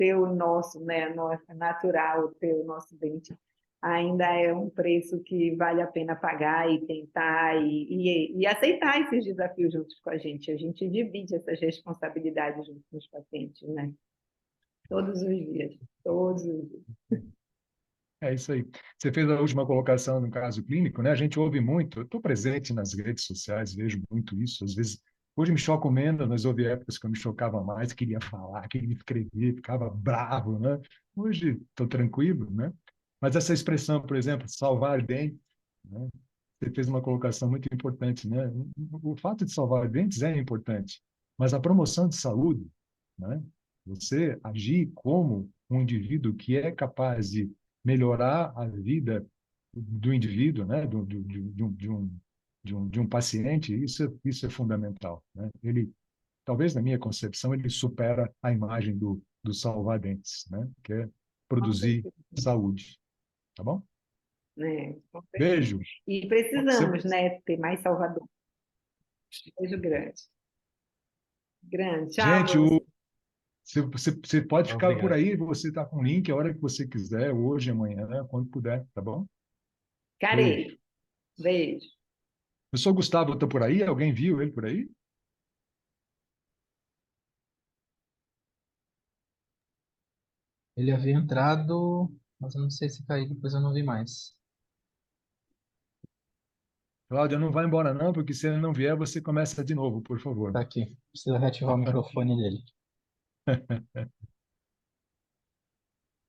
ter o nosso, né, natural, ter o nosso dente, ainda é um preço que vale a pena pagar e tentar e aceitar esses desafios juntos com a gente. A gente divide essas responsabilidades junto com os pacientes, né? Todos os dias, todos os dias. É isso aí. Você fez a última colocação no caso clínico, né? A gente ouve muito, eu estou presente nas redes sociais, vejo muito isso. Às vezes, hoje me choco menos, mas houve épocas que eu me chocava mais, queria falar, queria escrever, ficava bravo, né? Hoje estou tranquilo, né? Mas essa expressão, por exemplo, salvar dentes, né? Você fez uma colocação muito importante, né? O fato de salvar dentes é importante, mas a promoção de saúde, né? Você agir como um indivíduo que é capaz de melhorar a vida do indivíduo, né, de um paciente, isso é fundamental, né? Ele, talvez na minha concepção, ele supera a imagem do salvar-dentes, né, que é Com produzir certeza, saúde, tá bom? né? Com certeza. Beijo. E Você, precisamos, né, ter mais Salvador. Beijo grande. Grande. Tchau gente, para você. você pode ficar por Obrigado. aí, você está com o link a hora que você quiser, hoje, amanhã, quando puder, tá bom? Beijo. Ficarei. Beijo. Eu sou Gustavo, estou por aí? Alguém viu ele por aí? Ele havia entrado, mas eu não sei se caiu, depois eu não vi mais. Cláudia, não vai embora não, porque se ele não vier, você começa de novo, por favor. Tá aqui. Precisa reativar o microfone dele.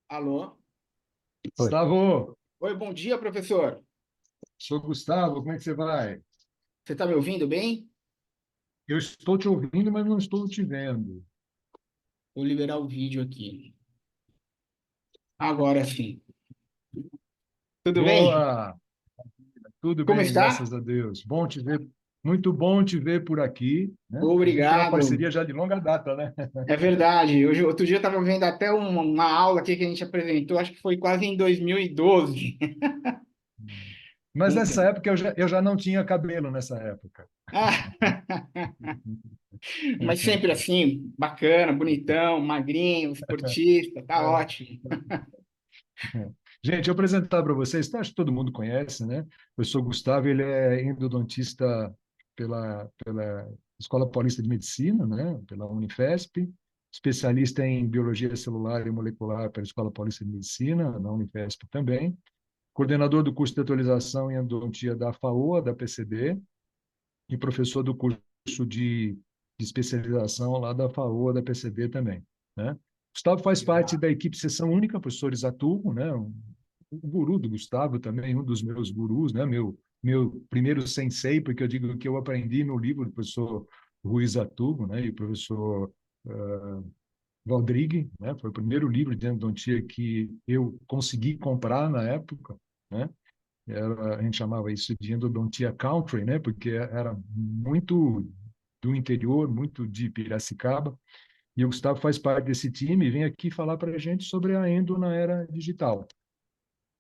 Alô? Oi. Gustavo, Oi, bom dia, professor. sou Gustavo, como é que você vai? Você está me ouvindo bem? Eu estou te ouvindo, mas não estou te vendo. Vou liberar o vídeo aqui. Agora sim. Tudo bem? Boa, tudo Como bem, está? graças a Deus. Bom te ver, muito bom te ver por aqui, né? A gente tem uma Obrigado. parceria já de longa data, né? É verdade. Hoje, outro dia eu estava vendo até uma aula aqui que a gente apresentou, acho que foi quase em 2012. Mas Então, nessa época eu já não tinha cabelo nessa época. ah, mas sempre assim, bacana, bonitão, magrinho, esportista, tá ótimo. Gente, eu apresentar para vocês, acho que todo mundo conhece, né? Eu sou Gustavo, ele é endodontista pela Escola Paulista de Medicina, né? Pela Unifesp, especialista em biologia celular e molecular pela Escola Paulista de Medicina, na Unifesp também, coordenador do curso de atualização em endodontia da FAOA, da PCD, e professor do curso de especialização lá da FAOA, da PCD também, né? Gustavo faz parte da equipe Sessão Única, professor Isatubo, né? O guru do Gustavo também, um dos meus gurus, né? Meu primeiro sensei, porque eu digo que eu aprendi no livro do professor Ruiz Atubo, né? E o professor Valdrigue, né? Foi o primeiro livro de endodontia que eu consegui comprar na época, né? A gente chamava isso de endodontia country, né? Porque era muito do interior, muito de Piracicaba, e o Gustavo faz parte desse time e vem aqui falar para a gente sobre a endo na era digital.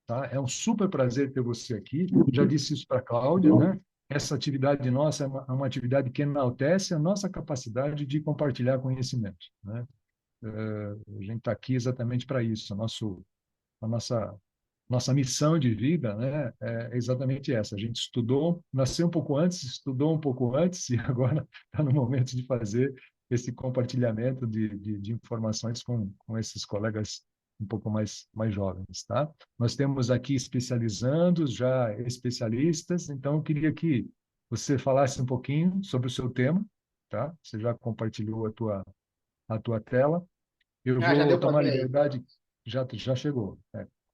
Tá? É um super prazer ter você aqui. Já disse isso para a Cláudia, né? Essa atividade nossa é uma atividade que enaltece a nossa capacidade de compartilhar conhecimento, né? A gente está aqui exatamente para isso. A nossa missão de vida, né, é exatamente essa. A gente estudou, nasceu um pouco antes, estudou um pouco antes e agora está no momento de fazer esse compartilhamento de informações com esses colegas um pouco mais jovens, tá? Nós temos aqui especializandos, já especialistas, então eu queria que você falasse um pouquinho sobre o seu tema, tá? Você já compartilhou a tua tela. Eu Ah, já vou deu para tomar ver aí. liberdade, já chegou.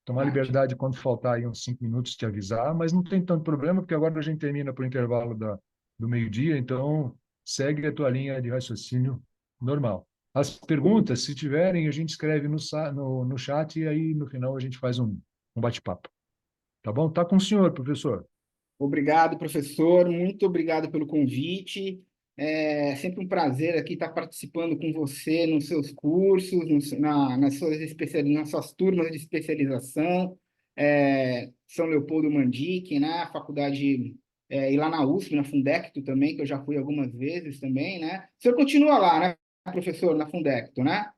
Tomar Ótimo. liberdade quando faltar aí uns 5 minutos te avisar, mas não tem tanto problema, porque agora a gente termina para o intervalo do meio-dia, então segue a tua linha de raciocínio normal. As perguntas, se tiverem, a gente escreve no chat e aí no final a gente faz um bate-papo. Tá bom? Tá com o senhor, professor. Obrigado, professor. Muito obrigado pelo convite. É sempre um prazer aqui estar participando com você nos seus cursos, nas suas turmas de especialização. São Leopoldo Mandic, né? A faculdade, e lá na USP, na Fundecto também, que eu já fui algumas vezes também, né? O senhor continua lá, né, professor, na Fundecto, né?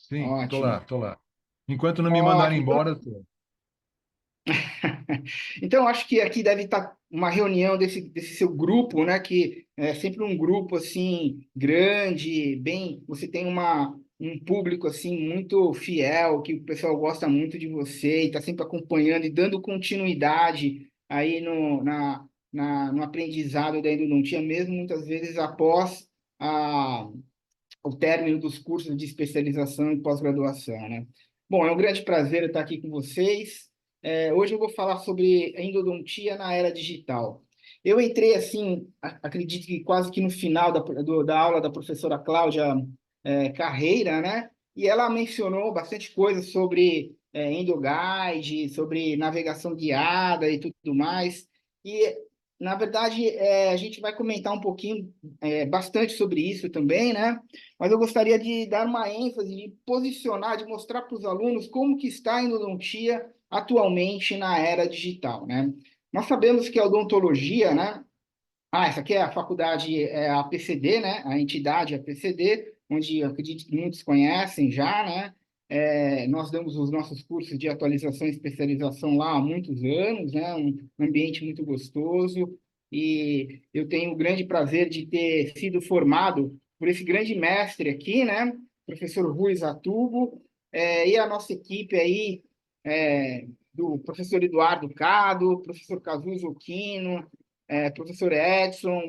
Sim, tô lá, Ótimo. tô lá. Enquanto não me mandarem Ótimo. Então, embora, tô. então, acho que aqui deve estar uma reunião desse seu grupo, né? Que é sempre um grupo assim grande, bem. Você tem um público assim muito fiel, que o pessoal gosta muito de você e está sempre acompanhando e dando continuidade aí no aprendizado da endodontia, mesmo muitas vezes após a o término dos cursos de especialização e pós-graduação, né? Bom, é um grande prazer estar aqui com vocês. Hoje eu vou falar sobre a endodontia na era digital. Eu entrei, assim, acredito que quase que no final da aula da professora Cláudia Carreira, né? E ela mencionou bastante coisa sobre EndoGuide, sobre navegação guiada e tudo mais. E, na verdade, a gente vai comentar um pouquinho, bastante sobre isso também, né? Mas eu gostaria de dar uma ênfase, de posicionar, de mostrar para os alunos como que está a endodontia atualmente na era digital, né? Nós sabemos que a odontologia, né? Essa aqui é a faculdade, é a PCD, né? A entidade, a PCD, onde eu acredito que muitos conhecem já, né? Nós damos os nossos cursos de atualização e especialização lá há muitos anos, né? Um ambiente muito gostoso. E eu tenho o grande prazer de ter sido formado por esse grande mestre aqui, né? Professor Rui Zatubo, e a nossa equipe aí, do professor Eduardo Cado, professor Cazuzo Quino, professor Edson,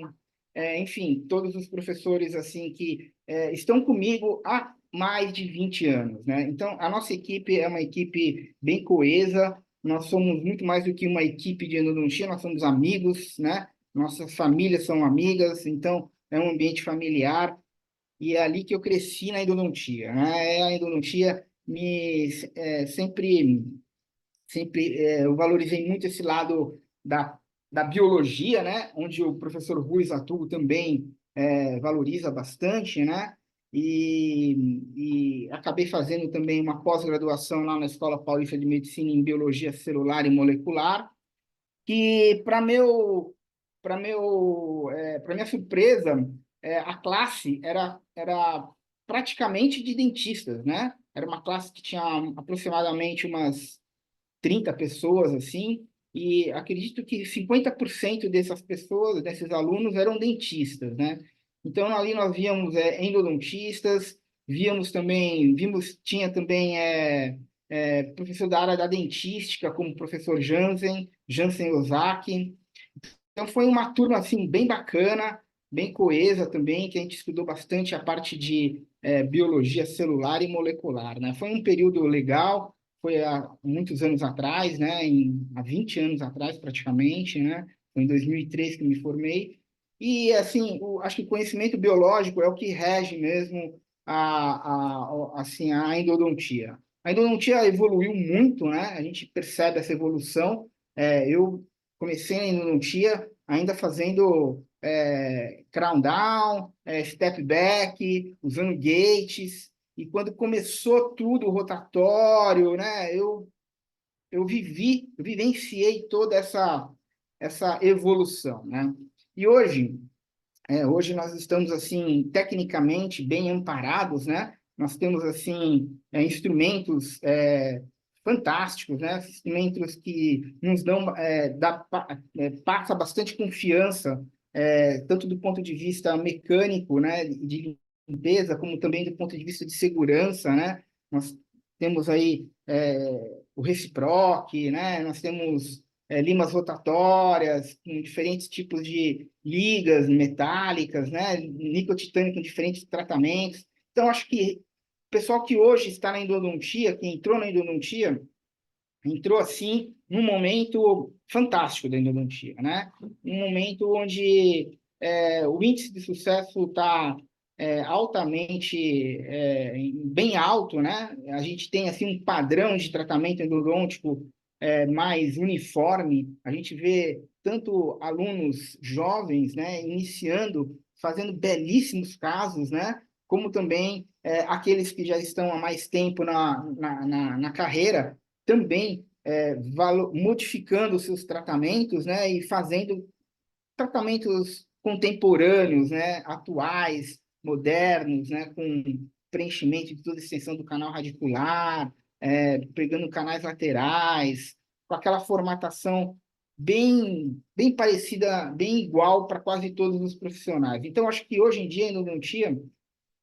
enfim, todos os professores assim que estão comigo há mais de 20 anos, né? Então, a nossa equipe é uma equipe bem coesa, nós somos muito mais do que uma equipe de endodontia, nós somos amigos, né? Nossas famílias são amigas, então é um ambiente familiar e é ali que eu cresci na endodontia, né? A endodontia sempre eu valorizei muito esse lado da biologia, né? Onde o professor Ruiz Atugo também valoriza bastante, né? E acabei fazendo também uma pós-graduação lá na Escola Paulista de Medicina em Biologia Celular e Molecular, que para minha surpresa, a classe era praticamente de dentistas, né? Era uma classe que tinha aproximadamente umas 30 pessoas, assim, e acredito que 50% dessas pessoas, desses alunos, eram dentistas, né? Então, ali nós víamos endodontistas, tinha também professor da área da dentística, como o professor Jansen Ozaki. Então, foi uma turma, assim, bem bacana, bem coesa também, que a gente estudou bastante a parte de biologia celular e molecular, né? Foi um período legal, foi há muitos anos atrás, né? Há 20 anos atrás, praticamente, né? Foi em 2003 que me formei. E, assim, acho que o conhecimento biológico é o que rege mesmo assim, a endodontia. A endodontia evoluiu muito, né? A gente percebe essa evolução. Eu comecei na endodontia ainda fazendo crown down, step back, usando gates. E quando começou tudo, o rotatório, né, eu vivenciei toda essa evolução, né? E hoje nós estamos assim tecnicamente bem amparados, né? Nós temos assim instrumentos fantásticos, né? Instrumentos que nos dão passa bastante confiança, tanto do ponto de vista mecânico, né? De limpeza, como também do ponto de vista de segurança, né? Nós temos aí o reciproque, né? Nós temos limas rotatórias com diferentes tipos de ligas metálicas, né? Níquel titânio com diferentes tratamentos. Então, acho que o pessoal que hoje está na endodontia, que entrou na endodontia, entrou assim num momento fantástico da endodontia, né? Um momento onde o índice de sucesso está altamente bem alto, né? A gente tem assim um padrão de tratamento endodôntico mais uniforme. A gente vê tanto alunos jovens, né, iniciando, fazendo belíssimos casos, né? Como também aqueles que já estão há mais tempo na carreira também modificando os seus tratamentos, né, e fazendo tratamentos contemporâneos, né, atuais, modernos, né, com preenchimento de toda a extensão do canal radicular, pegando canais laterais, com aquela formatação bem parecida, bem igual para quase todos os profissionais. Então, acho que hoje em dia a endodontia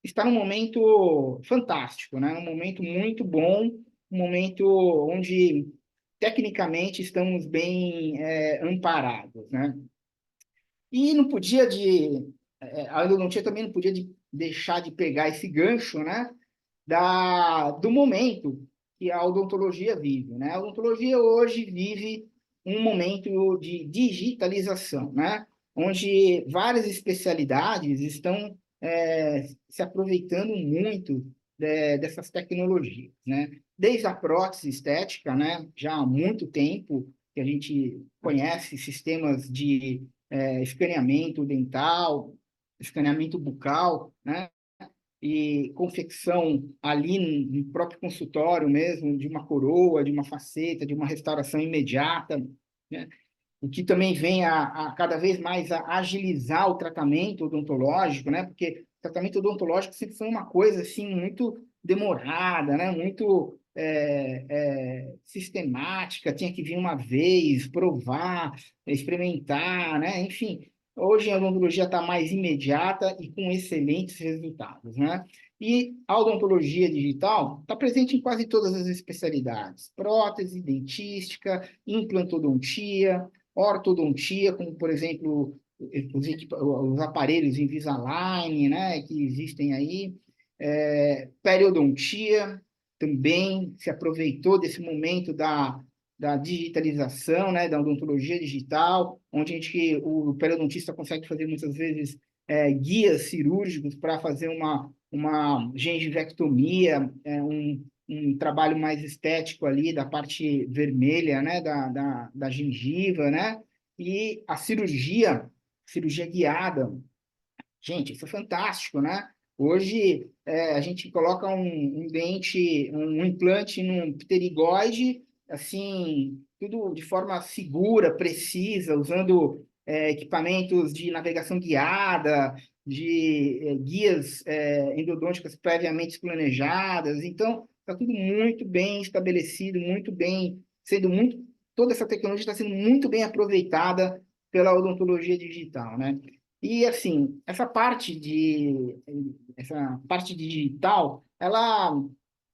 está num momento fantástico, né? Um momento muito bom, um momento onde tecnicamente estamos bem amparados, né? E não podia a endodontia também não podia deixar de pegar esse gancho, né? Do momento que a odontologia vive, né? A odontologia hoje vive um momento de digitalização, né? Onde várias especialidades estão se aproveitando muito dessas tecnologias, né? Desde a prótese estética, né? Já há muito tempo que a gente conhece sistemas de escaneamento dental, escaneamento bucal, né? E confecção ali no próprio consultório mesmo, de uma coroa, de uma faceta, de uma restauração imediata, né? O que também vem a cada vez mais a agilizar o tratamento odontológico, né? Porque o tratamento odontológico sempre foi uma coisa assim muito demorada, né? Muito sistemática, tinha que vir uma vez, provar, experimentar, né? Enfim, hoje a odontologia está mais imediata e com excelentes resultados, né? E a odontologia digital está presente em quase todas as especialidades: prótese, dentística, implantodontia, ortodontia, como, por exemplo, os aparelhos Invisalign, né, que existem aí, periodontia também se aproveitou desse momento da digitalização, né, da odontologia digital, onde o periodontista consegue fazer muitas vezes guias cirúrgicos para fazer uma gengivectomia, um trabalho mais estético ali da parte vermelha, né, da gengiva, né? E a cirurgia guiada, gente, isso é fantástico, né? Hoje a gente coloca um dente, um implante num pterigóide, assim, tudo de forma segura, precisa, usando equipamentos de navegação guiada, de guias endodônticas previamente planejadas. Então, está tudo muito bem estabelecido, muito bem, toda essa tecnologia está sendo muito bem aproveitada pela odontologia digital, né? E, assim, essa parte digital, ela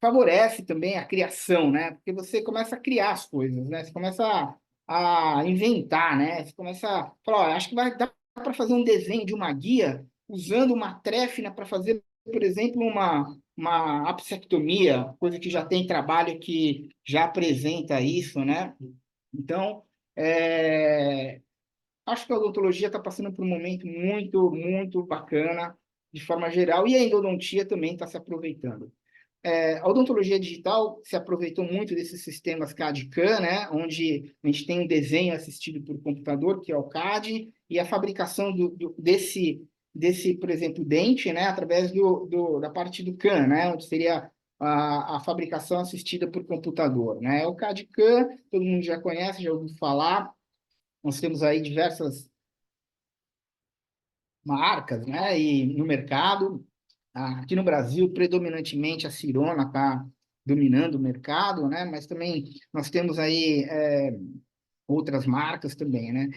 favorece também a criação, né? Porque você começa a criar as coisas, né? Você começa a inventar, né? Você começa a falar, olha, acho que vai dar para fazer um desenho de uma guia usando uma trefna para fazer, por exemplo, uma apsectomia, coisa que já tem trabalho que já apresenta isso, né? Então, acho que a odontologia está passando por um momento muito, muito bacana, de forma geral, e a endodontia também está se aproveitando. A odontologia digital se aproveitou muito desses sistemas CAD/CAM, né, onde a gente tem um desenho assistido por computador, que é o CAD, e a fabricação desse, por exemplo, dente, né, através da parte do CAM, né, onde seria a fabricação assistida por computador, né? O CAD/CAM, todo mundo já conhece, já ouviu falar. Nós temos aí diversas marcas, né, e no mercado. Aqui no Brasil, predominantemente, a Sirona está dominando o mercado, né, mas também nós temos aí outras marcas também, né.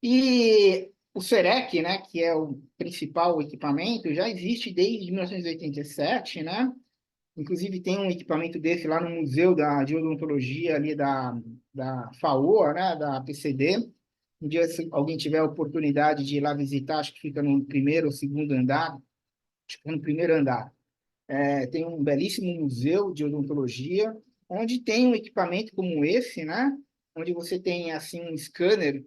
E o Serec, né, que é o principal equipamento, já existe desde 1987, né. Inclusive tem um equipamento desse lá no Museu de Odontologia ali da FAO, né, da PCD. Um dia, se alguém tiver a oportunidade de ir lá visitar, acho que fica no primeiro ou segundo andar, acho que é no primeiro andar. Tem um belíssimo museu de odontologia, onde tem um equipamento como esse, né? Onde você tem assim um scanner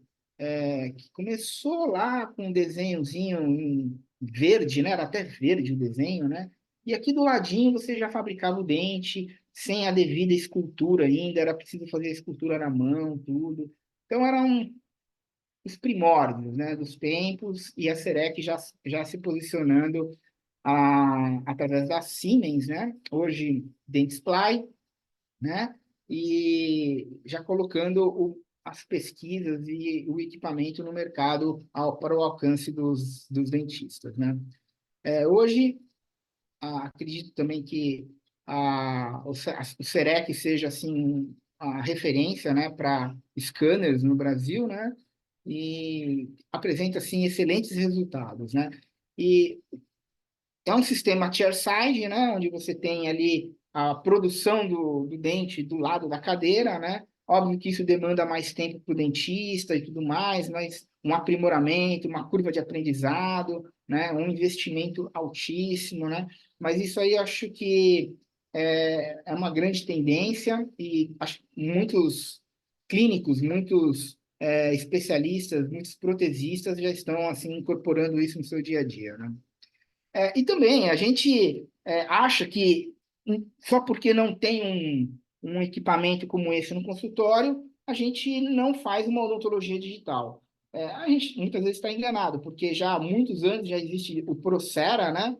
que começou lá com um desenhozinho em verde, né? Era até verde o desenho, né? E aqui do ladinho você já fabricava o dente sem a devida escultura ainda, era preciso fazer a escultura na mão, tudo. Então eram os primórdios, né, dos tempos, e a Serec já se posicionando através da Siemens, né, hoje Dentsply, né, e já colocando as pesquisas e o equipamento no mercado para o alcance dos dentistas, né. Hoje, acredito também que o CEREC seja assim a referência, né, para scanners no Brasil, né, e apresenta assim excelentes resultados, né. E é um sistema chairside, né, onde você tem ali a produção do dente do lado da cadeira, né. Óbvio que isso demanda mais tempo para o dentista e tudo mais, mas um aprimoramento, uma curva de aprendizado, né, um investimento altíssimo, né. Mas isso aí eu acho que é uma grande tendência e acho que muitos clínicos, muitos especialistas, muitos protesistas já estão assim incorporando isso no seu dia a dia, né? E também a gente acha que só porque não tem um equipamento como esse no consultório, a gente não faz uma odontologia digital. A gente muitas vezes está enganado, porque já há muitos anos já existe o Procera, né,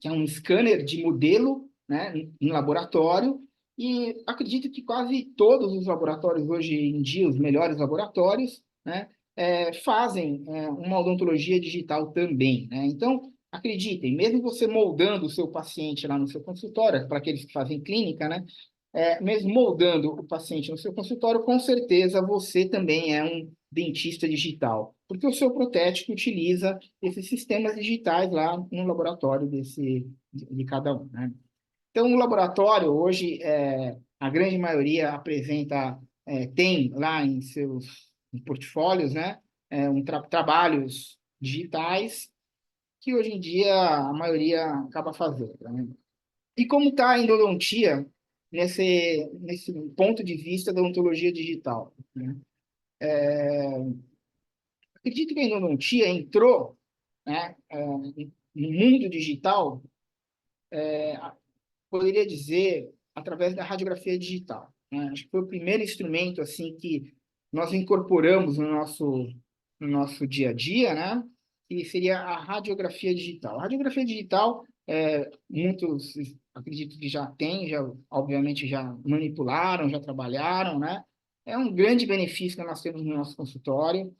que é um scanner de modelo, né, em laboratório, e acredito que quase todos os laboratórios hoje em dia, os melhores laboratórios, né, fazem uma odontologia digital também, né? Então, acreditem, mesmo você moldando o seu paciente lá no seu consultório, para aqueles que fazem clínica, né, mesmo moldando o paciente no seu consultório, com certeza você também é um dentista digital, porque o seu protético utiliza esses sistemas digitais lá no laboratório de cada um, né? Então, o laboratório, hoje, a grande maioria apresenta, tem lá em seus portfólios, né, trabalhos digitais, que hoje em dia a maioria acaba fazendo, né? E como está a endodontia nesse ponto de vista da odontologia digital, né? Acredito que a endodontia entrou, né, no mundo digital, poderia dizer, através da radiografia digital, né? Acho que foi o primeiro instrumento assim que nós incorporamos no nosso dia a dia, né? Que seria a radiografia digital. A radiografia digital, muitos acredito que já têm, já obviamente já manipularam, já trabalharam, né? É um grande benefício que nós temos no nosso consultório.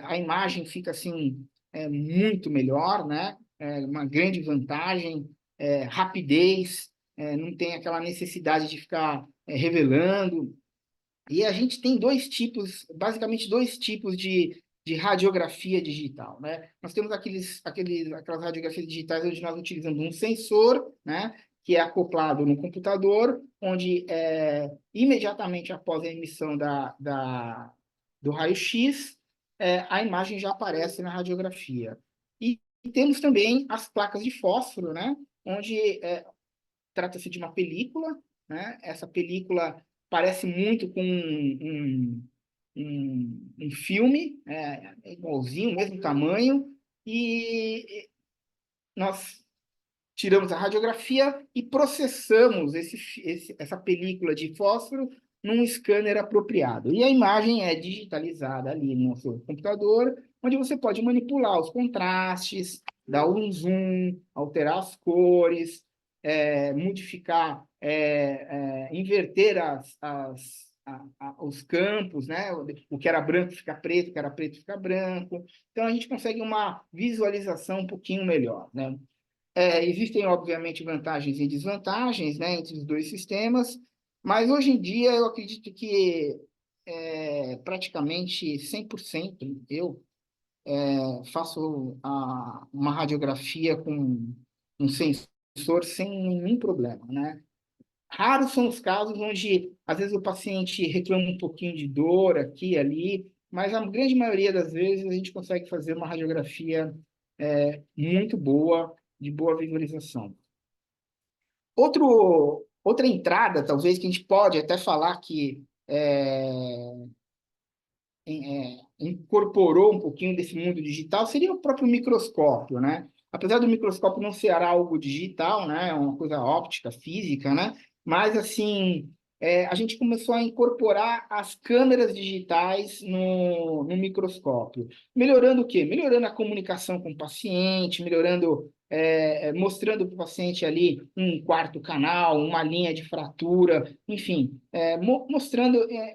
A imagem fica assim muito melhor, né? Uma grande vantagem, rapidez, não tem aquela necessidade de ficar revelando. E a gente tem basicamente dois tipos de radiografia digital, né? Nós temos aquelas radiografias digitais onde nós utilizamos um sensor, né, que é acoplado no computador, onde imediatamente após a emissão do raio-x, a imagem já aparece na radiografia. E temos também as placas de fósforo, né, onde trata-se de uma película, né? Essa película parece muito com um filme, igualzinho, mesmo tamanho, e nós tiramos a radiografia e processamos essa película de fósforo num scanner apropriado. E a imagem é digitalizada ali no seu computador, onde você pode manipular os contrastes, dar um zoom, alterar as cores, modificar, inverter os campos, né? O que era branco fica preto, o que era preto fica branco. Então, a gente consegue uma visualização um pouquinho melhor, né? Existem, obviamente, vantagens e desvantagens, né, entre os dois sistemas, mas hoje em dia eu acredito que praticamente 100% eu faço uma radiografia com um sensor sem nenhum problema, né? Raros são os casos onde, às vezes, o paciente reclama um pouquinho de dor aqui e ali, mas a grande maioria das vezes a gente consegue fazer uma radiografia muito boa, de boa visualização. Outra entrada, talvez, que a gente pode até falar que incorporou um pouquinho desse mundo digital seria o próprio microscópio, né? Apesar do microscópio não ser algo digital, né? É uma coisa óptica, física, né? Mas, assim, a gente começou a incorporar as câmeras digitais no microscópio. Melhorando o quê? Melhorando a comunicação com o paciente, mostrando para o paciente ali um quarto canal, uma linha de fratura, enfim,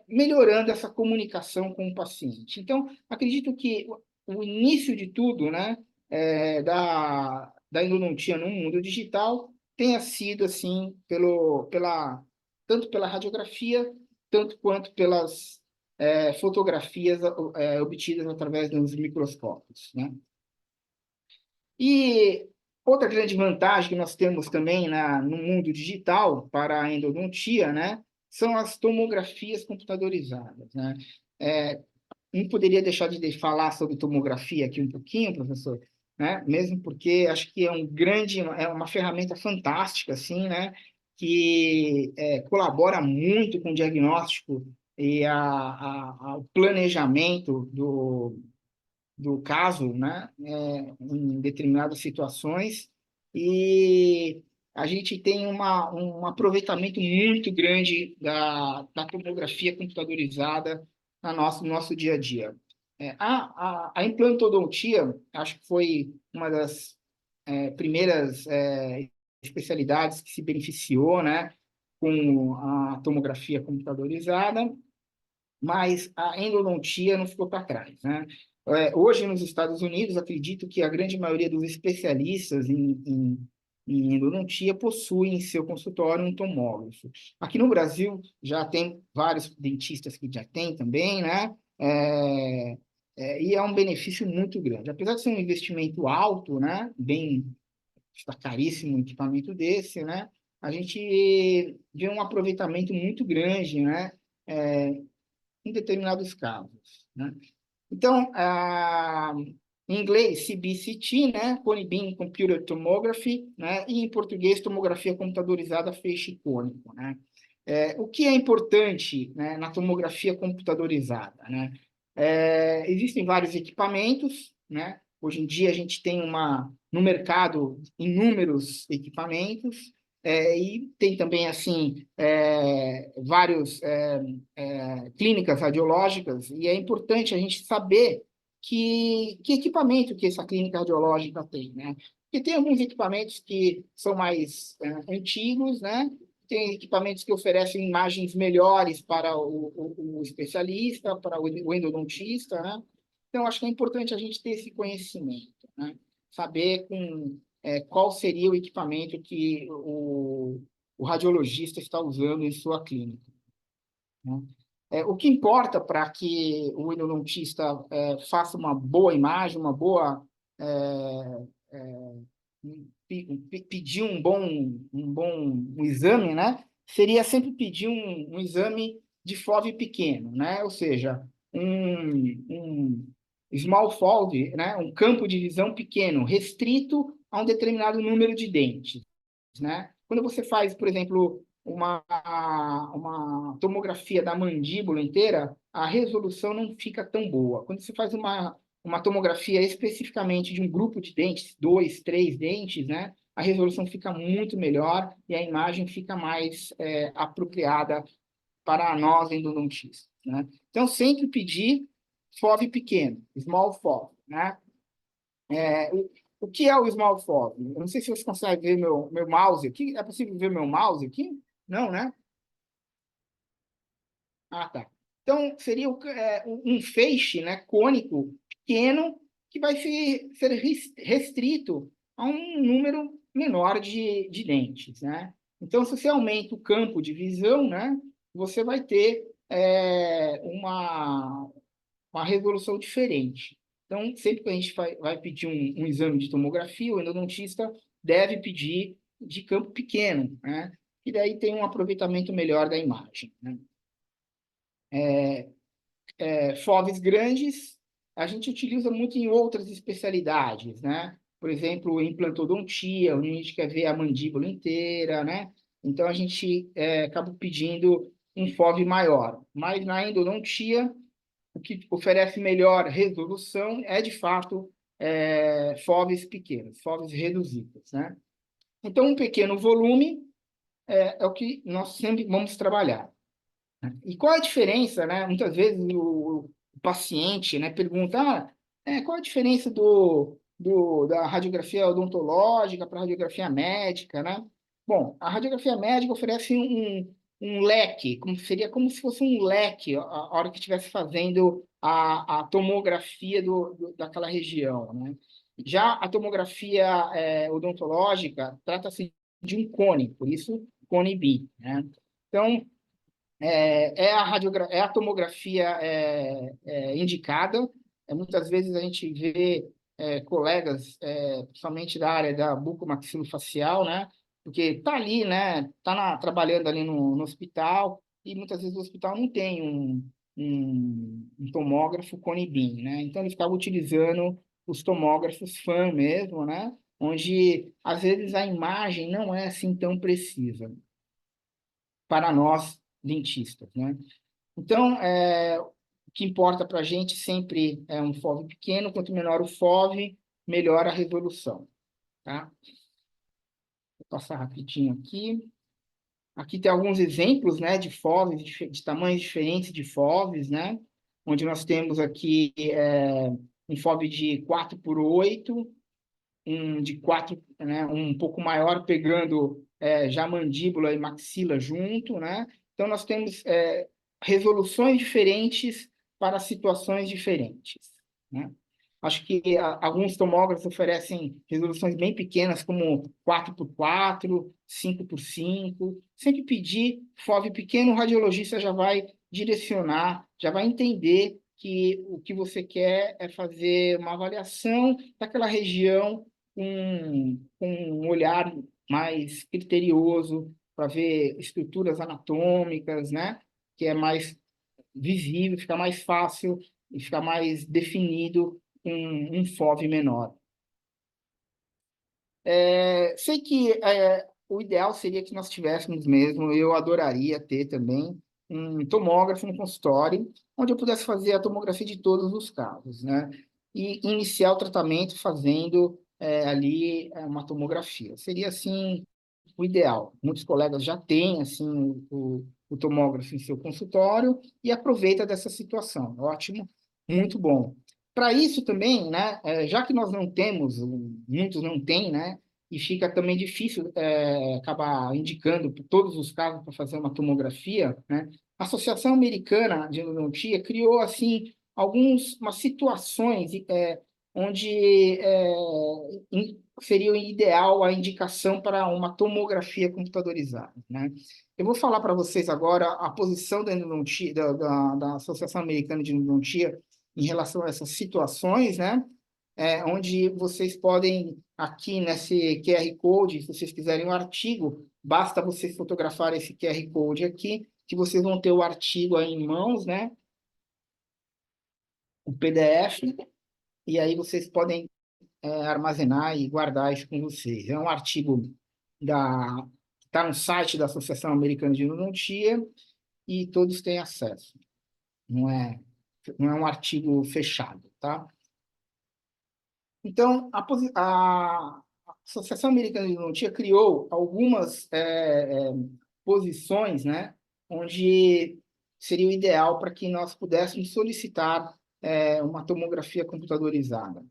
melhorando essa comunicação com o paciente. Então, acredito que o início de tudo, né, da endodontia no mundo digital tenha sido assim tanto pela radiografia, tanto quanto pelas fotografias obtidas através dos microscópios, né? E outra grande vantagem que nós temos também no mundo digital para a endodontia, né, são as tomografias computadorizadas, né? Não poderia deixar de falar sobre tomografia aqui um pouquinho, professor, né? Mesmo porque acho que é uma ferramenta fantástica, assim, né? Que colabora muito com o diagnóstico e ao planejamento do caso, né? Em determinadas situações, e a gente tem um aproveitamento muito grande da tomografia computadorizada no nosso dia a dia. A implantodontia, acho que foi uma das primeiras especialidades que se beneficiou, né, com a tomografia computadorizada, mas a endodontia não ficou para trás, né? Hoje, nos Estados Unidos, acredito que a grande maioria dos especialistas em endodontia possuem em seu consultório um tomógrafo. Aqui no Brasil, já tem vários dentistas que já têm também, né? E é um benefício muito grande. Apesar de ser um investimento alto, né? Está caríssimo um equipamento desse, né? A gente vê um aproveitamento muito grande, né? Em determinados casos, né? Então, em inglês, CBCT, né? Cone Beam Computed Tomography, né? E em português, tomografia computadorizada feixe cônico, né? O que é importante, né, na tomografia computadorizada, né? Existem vários equipamentos, né? Hoje em dia a gente tem no mercado inúmeros equipamentos, e tem também assim vários clínicas radiológicas, e é importante a gente saber que equipamento que essa clínica radiológica tem, né? Porque tem alguns equipamentos que são mais antigos, né? Tem equipamentos que oferecem imagens melhores para o especialista, para o endodontista, né? Então, acho que é importante a gente ter esse conhecimento, né? Saber qual seria o equipamento que o radiologista está usando em sua clínica, né? O que importa para que o endodontista faça uma boa imagem, uma boa pedir um exame, né? Seria sempre pedir um exame de FOV pequeno, né? Ou seja, um small FOV, né? Um campo de visão pequeno, restrito a um determinado número de dentes, né? Quando você faz, por exemplo, uma tomografia da mandíbula inteira, a resolução não fica tão boa. Quando você faz uma tomografia especificamente de um grupo de dentes, 2, 3 dentes, né? A resolução fica muito melhor e a imagem fica mais apropriada para nós endodontistas, né? Então, sempre pedir FOV pequeno, small FOV, né? O que é o small FOV? Eu não sei se você consegue ver meu mouse aqui. É possível ver meu mouse aqui? Não, né? Ah, tá. Então, seria um feixe, né, cônico pequeno que vai ser restrito a um número menor de dentes, né? Então, se você aumenta o campo de visão, né, você vai ter uma resolução diferente. Então, sempre que a gente vai pedir um exame de tomografia, o endodontista deve pedir de campo pequeno, né? E daí tem um aproveitamento melhor da imagem, né? FOVs grandes, a gente utiliza muito em outras especialidades, né? Por exemplo, implantodontia, onde a gente quer ver a mandíbula inteira, né? Então, a gente acaba pedindo um FOV maior. Mas na endodontia, o que oferece melhor resolução é, de fato, FOVs pequenos, FOVs reduzidos, né? Então, um pequeno volume é o que nós sempre vamos trabalhar. E qual é a diferença, né? Muitas vezes o paciente, né, pergunta, qual a diferença da radiografia odontológica para a radiografia médica, né? Bom, a radiografia médica oferece um leque, seria como se fosse um leque a hora que estivesse fazendo a tomografia daquela região, né? Já a tomografia odontológica trata-se de um cone, por isso cone B, né? Então, é a tomografia indicada. Muitas vezes a gente vê colegas, principalmente da área da bucomaxilofacial, né? Porque está ali, né? Está trabalhando ali no hospital e muitas vezes o hospital não tem um tomógrafo cone beam, né? Então ele ficava utilizando os tomógrafos FAM mesmo, né? Onde às vezes a imagem não é assim tão precisa para nós dentistas, né? Então, o que importa para a gente sempre é um FOV pequeno. Quanto menor o FOV, melhor a resolução, tá? Vou passar rapidinho aqui. Aqui tem alguns exemplos, né, de FOVs, de tamanhos diferentes de FOVs, né? Onde nós temos aqui um FOV de 4x8, um de 4, né, um pouco maior, pegando já mandíbula e maxila junto, né? Então, nós temos resoluções diferentes para situações diferentes, né? Acho que alguns tomógrafos oferecem resoluções bem pequenas, como 4x4, 5x5. Sempre pedir FOV pequeno, o radiologista já vai direcionar, já vai entender que o que você quer é fazer uma avaliação daquela região com um olhar mais criterioso para ver estruturas anatômicas, né? Que é mais visível, fica mais fácil e fica mais definido um FOV menor. Sei que o ideal seria que nós tivéssemos mesmo, eu adoraria ter também um tomógrafo no consultório, onde eu pudesse fazer a tomografia de todos os casos, né? E iniciar o tratamento fazendo ali uma tomografia. Seria, assim, o ideal. Muitos colegas já têm, assim, o tomógrafo em seu consultório e aproveita dessa situação. Ótimo, muito bom. Para isso também, né, já que nós não temos, muitos não têm, né, e fica também difícil acabar indicando todos os casos para fazer uma tomografia, né? A Associação Americana de Endodontia criou assim umas situações onde seria o ideal a indicação para uma tomografia computadorizada, né? Eu vou falar para vocês agora a posição da endodontia, da Associação Americana de Endodontia em relação a essas situações, né? Onde vocês podem, aqui nesse QR Code, se vocês quiserem um artigo, basta vocês fotografar esse QR Code aqui, que vocês vão ter o artigo aí em mãos, né? O PDF, e aí vocês podem armazenar e guardar isso com vocês. É um artigo que está no site da Associação Americana de Endodontia e todos têm acesso. Não é um artigo fechado, tá? Então, a Associação Americana de Endodontia criou algumas posições, né, onde seria o ideal para que nós pudéssemos solicitar uma tomografia computadorizada.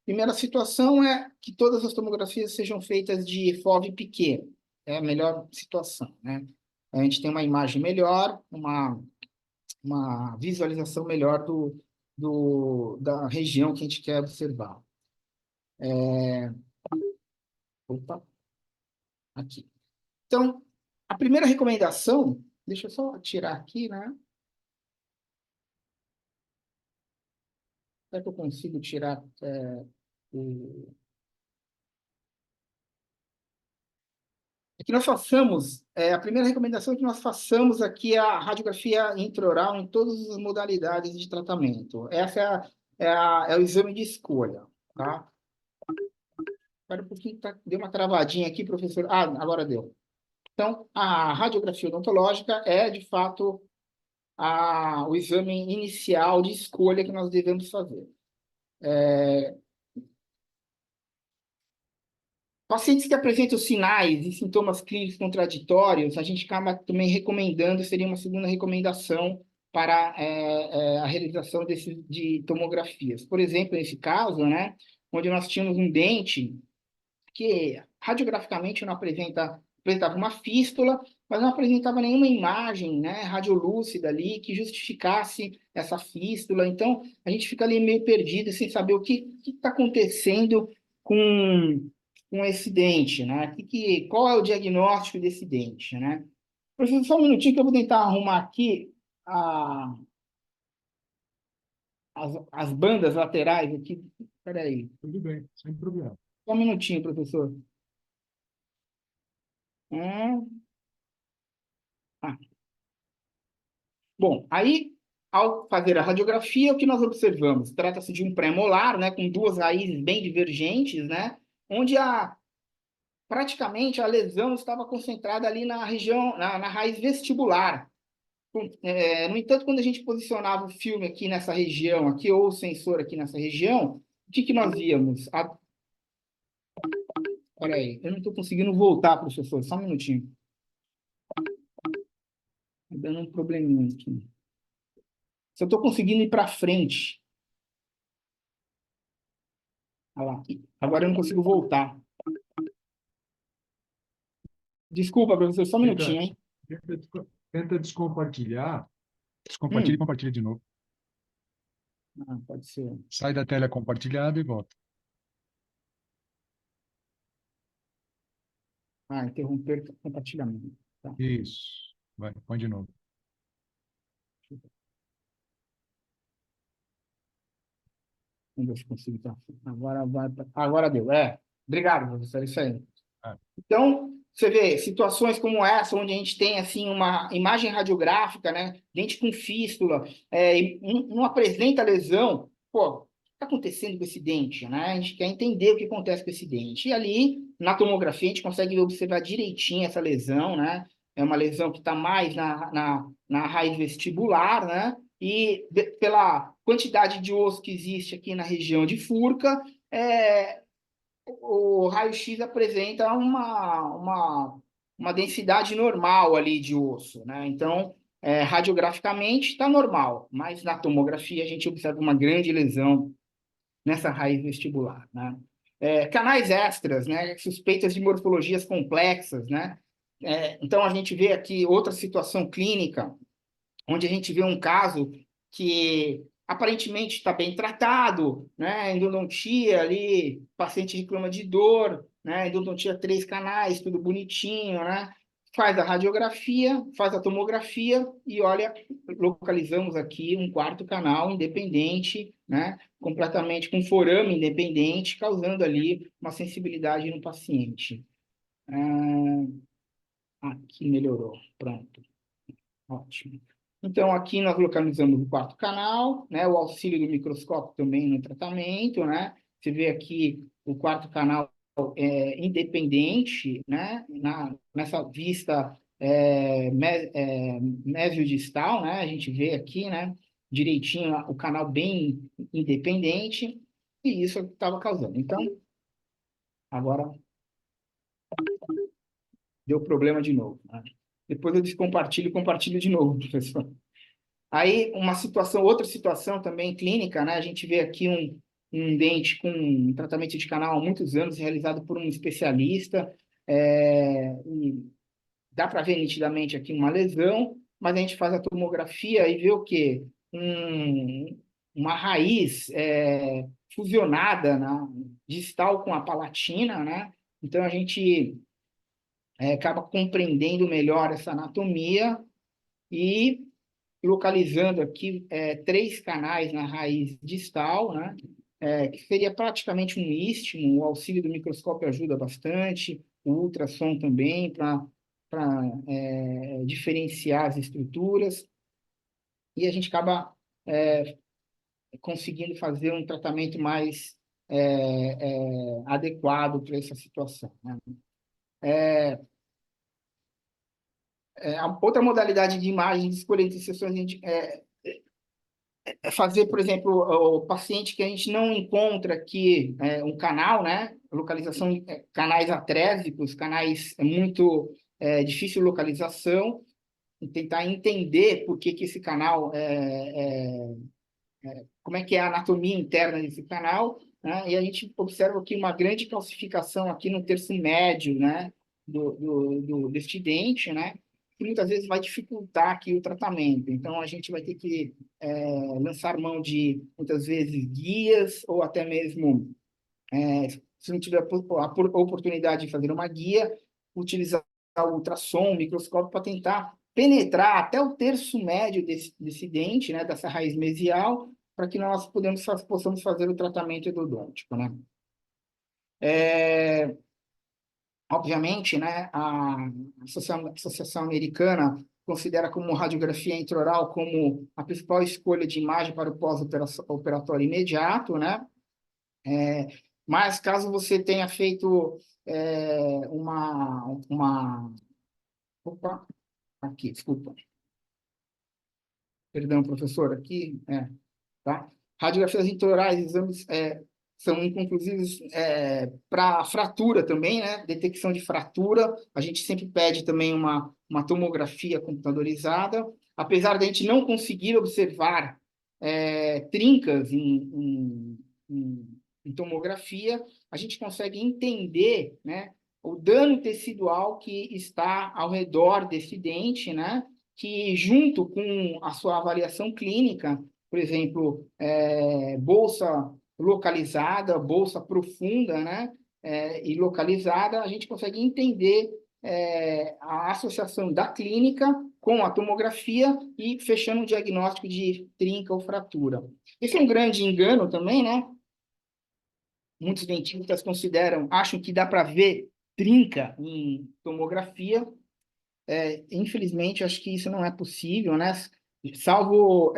Primeira situação é que todas as tomografias sejam feitas de FOV pequeno. É a melhor situação, né? A gente tem uma imagem melhor, uma visualização melhor da região que a gente quer observar. Opa, aqui. Então, a primeira recomendação, deixa eu só tirar aqui, né? Será que eu consigo tirar o... É que nós façamos, a primeira recomendação é que nós façamos aqui a radiografia intraoral em todas as modalidades de tratamento. Essa é o exame de escolha, tá? Espera um pouquinho, deu uma travadinha aqui, professor. Ah, agora deu. Então, a radiografia odontológica é, de fato, o exame inicial de escolha que nós devemos fazer. Pacientes que apresentam sinais e sintomas clínicos contraditórios, a gente acaba também recomendando, seria uma segunda recomendação para a realização de tomografias. Por exemplo, nesse caso, né, onde nós tínhamos um dente que radiograficamente não apresentava uma fístula, mas não apresentava nenhuma imagem, né, radiolúcida ali que justificasse essa fístula. Então, a gente fica ali meio perdido, sem saber o que está acontecendo com esse dente, né? Qual é o diagnóstico desse dente, né? Professor, só um minutinho que eu vou tentar arrumar aqui as bandas laterais aqui. Espera aí. Tudo bem, sem problema. Só um minutinho, professor. Ah. Bom, aí, ao fazer a radiografia, o que nós observamos? Trata-se de um pré-molar, né, com duas raízes bem divergentes, né, onde praticamente a lesão estava concentrada ali na região, na raiz vestibular. No entanto, quando a gente posicionava o filme aqui nessa região, aqui, ou o sensor aqui nessa região, o que nós víamos? Olha aí, eu não estou conseguindo voltar, professor, só um minutinho. Está dando um probleminha aqui. Se eu estou conseguindo ir para frente. Olha lá. Agora eu não consigo voltar. Desculpa, professor, só um minutinho, hein? Tenta descompartilhar. Descompartilha e compartilha de novo. Pode ser. Sai da tela compartilhada e volta. Interromper o compartilhamento. Tá. Isso. Vai, põe de novo. Vamos ver se consigo. Tá. Agora deu. Obrigado, professor. É isso aí. Então, você vê situações como essa, onde a gente tem assim uma imagem radiográfica, né, dente com fístula, e não apresenta lesão. Pô, o que está acontecendo com esse dente, né? A gente quer entender o que acontece com esse dente. E ali, na tomografia, a gente consegue observar direitinho essa lesão, né? É uma lesão que está mais na raiz vestibular, né? E pela quantidade de osso que existe aqui na região de Furca, o raio-x apresenta uma densidade normal ali de osso, né? Então, radiograficamente está normal, mas na tomografia a gente observa uma grande lesão nessa raiz vestibular, né? Canais extras, né? Suspeitas de morfologias complexas, né? Então, a gente vê aqui outra situação clínica, onde a gente vê um caso que aparentemente está bem tratado, né? Endodontia ali, paciente reclama de dor, né? Endodontia 3 canais, tudo bonitinho, né? Faz a radiografia, faz a tomografia e olha, localizamos aqui um quarto canal independente, né? Completamente com forame independente, causando ali uma sensibilidade no paciente. Aqui melhorou, pronto. Ótimo. Então, aqui nós localizamos o quarto canal, né? O auxílio do microscópio também no tratamento, né? Você vê aqui o quarto canal independente, né? Nessa vista mesiodistal, né? A gente vê aqui, né? Direitinho o canal bem independente, e isso estava causando. Então, agora deu problema de novo, né? Depois eu descompartilho e compartilho de novo, professor. Aí, outra situação também clínica, né? A gente vê aqui um dente com um tratamento de canal há muitos anos, realizado por um especialista. E dá para ver nitidamente aqui uma lesão, mas a gente faz a tomografia e vê o quê? Uma raiz fusionada, distal com a palatina, né? Então, a gente acaba compreendendo melhor essa anatomia e localizando aqui 3 canais na raiz distal, né? Que seria praticamente um istmo. O auxílio do microscópio ajuda bastante, o ultrassom também, para diferenciar as estruturas, e a gente acaba conseguindo fazer um tratamento mais adequado para essa situação, né? A outra modalidade de imagem de escolha entre sessões fazer, por exemplo, o paciente que a gente não encontra aqui um canal, né? Localização de canais atrésicos, canais muito difícil localização, e tentar entender por que esse canal, como é que é a anatomia interna desse canal, né? E a gente observa aqui uma grande calcificação aqui no terço médio, né? Deste dente, né? Que muitas vezes vai dificultar aqui o tratamento. Então, a gente vai ter que lançar mão de, muitas vezes, guias ou até mesmo se não tiver a oportunidade de fazer uma guia, utilizar o ultrassom, o microscópio, para tentar penetrar até o terço médio desse dente, né, dessa raiz mesial, para que nós possamos fazer o tratamento endodôntico, né? Obviamente, né, a Associação Americana considera como radiografia intraoral como a principal escolha de imagem para o pós-operatório imediato, né? Mas caso você tenha feito Opa, aqui, desculpa. Perdão, professor, aqui, tá? Radiografias intraorais, exames são inconclusivos para fratura também, né? Detecção de fratura. A gente sempre pede também uma tomografia computadorizada. Apesar de a gente não conseguir observar trincas em tomografia, a gente consegue entender, né, o dano tecidual que está ao redor desse dente, né? Que junto com a sua avaliação clínica, por exemplo, bolsa localizada, bolsa profunda, né? E localizada, a gente consegue entender a associação da clínica com a tomografia e fechando um diagnóstico de trinca ou fratura. Esse é um grande engano também, né? Muitos dentistas acham que dá para ver trinca em tomografia. Infelizmente, acho que isso não é possível, né? Salvo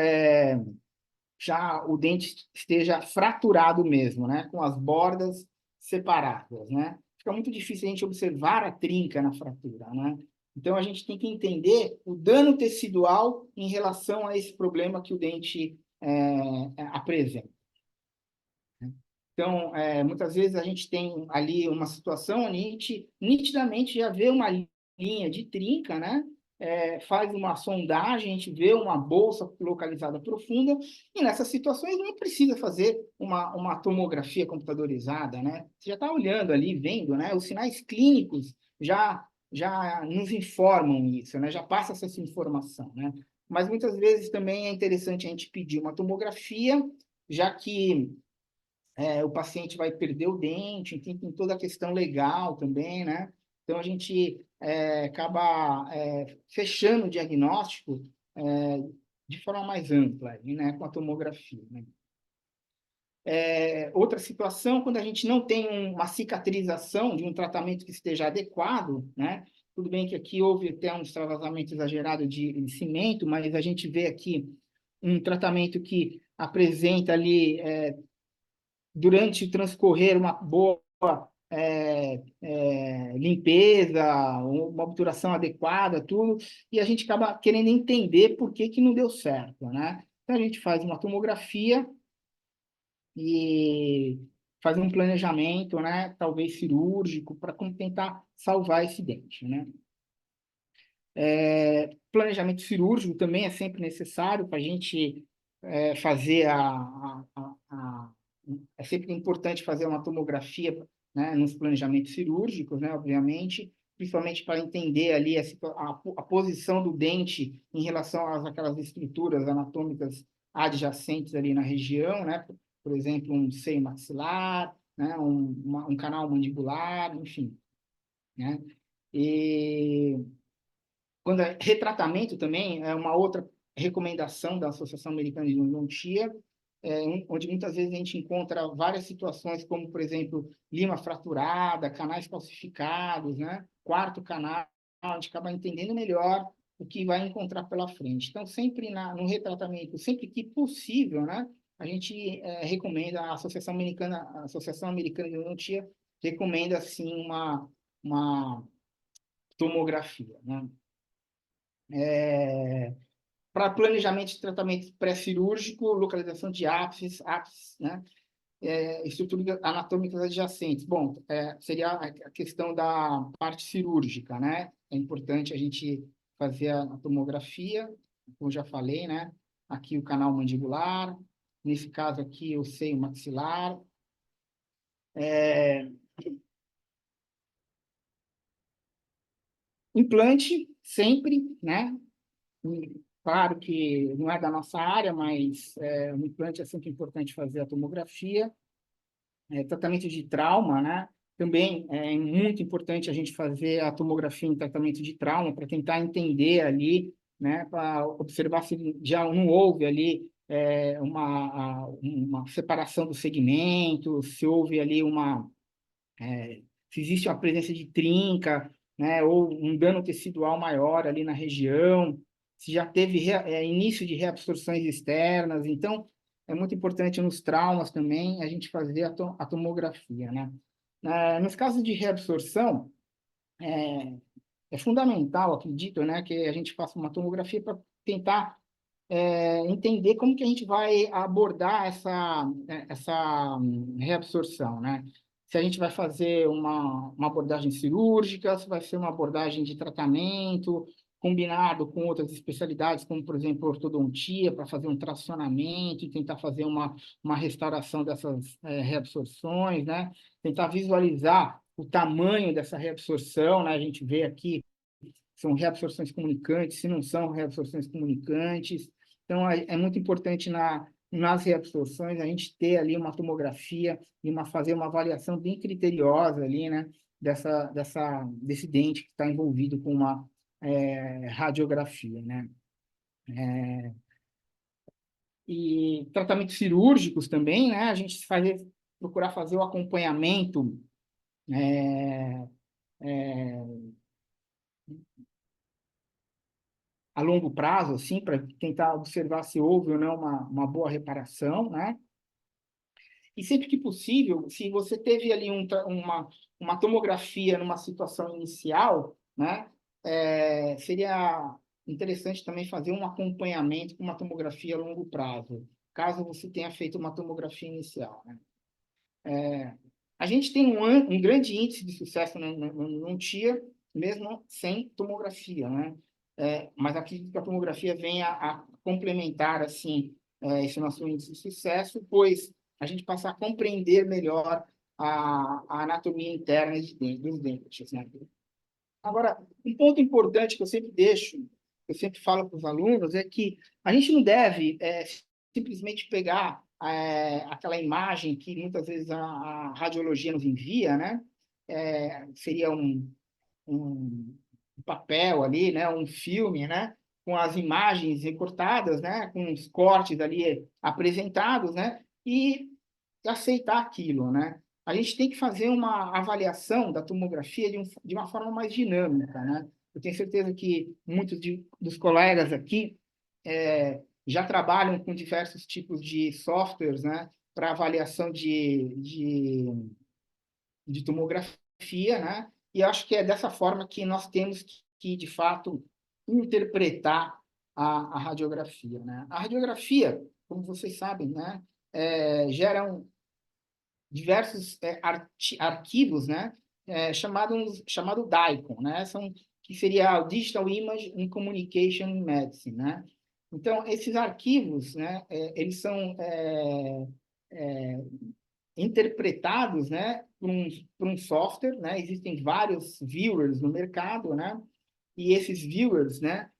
já o dente esteja fraturado mesmo, né? Com as bordas separadas, né? Fica muito difícil a gente observar a trinca na fratura, né? Então, a gente tem que entender o dano tecidual em relação a esse problema que o dente apresenta. Então, muitas vezes a gente tem ali uma situação onde a gente nitidamente já vê uma linha de trinca, né? Faz uma sondagem, a gente vê uma bolsa localizada profunda, e nessas situações não precisa fazer uma tomografia computadorizada, né? Você já está olhando ali, vendo, né? Os sinais clínicos já nos informam isso, né? Já passa essa informação, né? Mas muitas vezes também é interessante a gente pedir uma tomografia, já que o paciente vai perder o dente, tem toda a questão legal também, né? Então, a gente acaba fechando o diagnóstico de forma mais ampla, né? Com a tomografia, né? Outra situação, quando a gente não tem uma cicatrização de um tratamento que esteja adequado, né? Tudo bem que aqui houve até um extravasamento exagerado de cimento, mas a gente vê aqui um tratamento que apresenta ali durante o transcorrer uma boa limpeza, uma obturação adequada, tudo, e a gente acaba querendo entender por que não deu certo, né? Então, a gente faz uma tomografia e faz um planejamento, né? Talvez cirúrgico, para tentar salvar esse dente, né? Planejamento cirúrgico também é sempre necessário para a gente fazer é sempre importante fazer uma tomografia, né, nos planejamentos cirúrgicos, né, obviamente, principalmente para entender ali a posição do dente em relação àquelas estruturas anatômicas adjacentes ali na região, né, por exemplo, um seio maxilar, né, um canal mandibular, enfim, né, e quando retratamento também é uma outra recomendação da Associação Americana de Endodontia, onde muitas vezes a gente encontra várias situações, como, por exemplo, lima fraturada, canais calcificados, né? Quarto canal, a gente acaba entendendo melhor o que vai encontrar pela frente. Então, sempre no retratamento, sempre que possível, né? A gente recomenda, a Associação Americana de Endodontia recomenda, assim, uma tomografia, né? Para planejamento de tratamento pré-cirúrgico, localização de ápices, né? Estruturas anatômicas adjacentes. Bom, seria a questão da parte cirúrgica, né? É importante a gente fazer a tomografia, como já falei, né? Aqui o canal mandibular, nesse caso aqui o seio maxilar. Implante, sempre, né? Claro que não é da nossa área, mas no implante é sempre importante fazer a tomografia. tratamento de trauma, né? Também é muito importante a gente fazer a tomografia em tratamento de trauma para tentar entender ali, né? Para observar se já não houve ali uma separação do segmento, se houve ali se existe uma presença de trinca, né? Ou um dano tecidual maior ali na região, se já teve início de reabsorções externas. Então, é muito importante nos traumas também a gente fazer a tomografia, né? Nos casos de reabsorção, é fundamental, acredito, né, que a gente faça uma tomografia para tentar entender como que a gente vai abordar essa reabsorção, né? Se a gente vai fazer uma abordagem cirúrgica, se vai ser uma abordagem de tratamento, combinado com outras especialidades, como, por exemplo, ortodontia, para fazer um tracionamento e tentar fazer uma restauração dessas reabsorções, né? Tentar visualizar o tamanho dessa reabsorção, né? A gente vê aqui, são reabsorções comunicantes, se não são reabsorções comunicantes. Então, é muito importante nas reabsorções a gente ter ali uma tomografia e fazer uma avaliação bem criteriosa ali, né, desse dente que está envolvido com uma radiografia, né? E tratamentos cirúrgicos também, né? A gente procurar fazer o acompanhamento a longo prazo, assim, para tentar observar se houve ou não uma boa reparação, né? E sempre que possível, se você teve ali uma tomografia numa situação inicial, né? Seria interessante também fazer um acompanhamento com uma tomografia a longo prazo, caso você tenha feito uma tomografia inicial, né? A gente tem um grande índice de sucesso no TIA, mesmo sem tomografia, né? Mas acredito que a tomografia venha a complementar assim esse nosso índice de sucesso, pois a gente passa a compreender melhor a anatomia interna dos dentes, né? Agora, um ponto importante que eu sempre eu sempre falo para os alunos, é que a gente não deve simplesmente pegar aquela imagem que muitas vezes a radiologia nos envia, né? Seria um papel ali, né? Um filme, né? Com as imagens recortadas, né? Com os cortes ali apresentados, né? E aceitar aquilo, né? A gente tem que fazer uma avaliação da tomografia de uma forma mais dinâmica, né? Eu tenho certeza que muitos dos colegas aqui já trabalham com diversos tipos de softwares, né? Para avaliação de tomografia, né? E acho que é dessa forma que nós temos que de fato, interpretar a radiografia, né? A radiografia, como vocês sabem, né? Gera diversos arquivos, né? Chamado DICOM, né? Que seria o Digital Image and Communication in Medicine, né? Então, esses arquivos, né? Eles são interpretados, né? Por um software, né? Existem vários viewers no mercado, né? E esses viewers, né?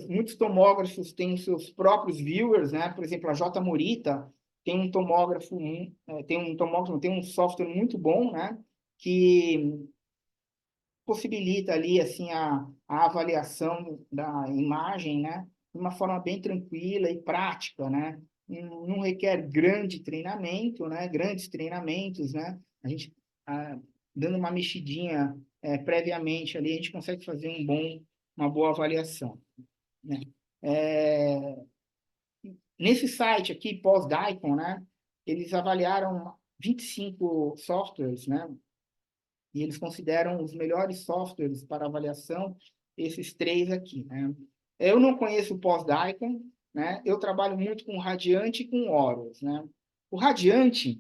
Muitos tomógrafos têm os seus próprios viewers, né? Por exemplo, a J. Morita tem um tomógrafo, tem um software muito bom, né? Que possibilita ali assim a avaliação da imagem, né? De uma forma bem tranquila e prática, né? Não requer grande treinamento, né? Grandes treinamentos, né? A gente dando uma mexidinha previamente ali, a gente consegue fazer uma boa avaliação, né? Nesse site aqui, pós-DICOM, né? Eles avaliaram 25 softwares, né? E eles consideram os melhores softwares para avaliação esses três aqui, né? Eu não conheço o pós-DICOM, né? Eu trabalho muito com Radiante e com Horus, né? O Radiante,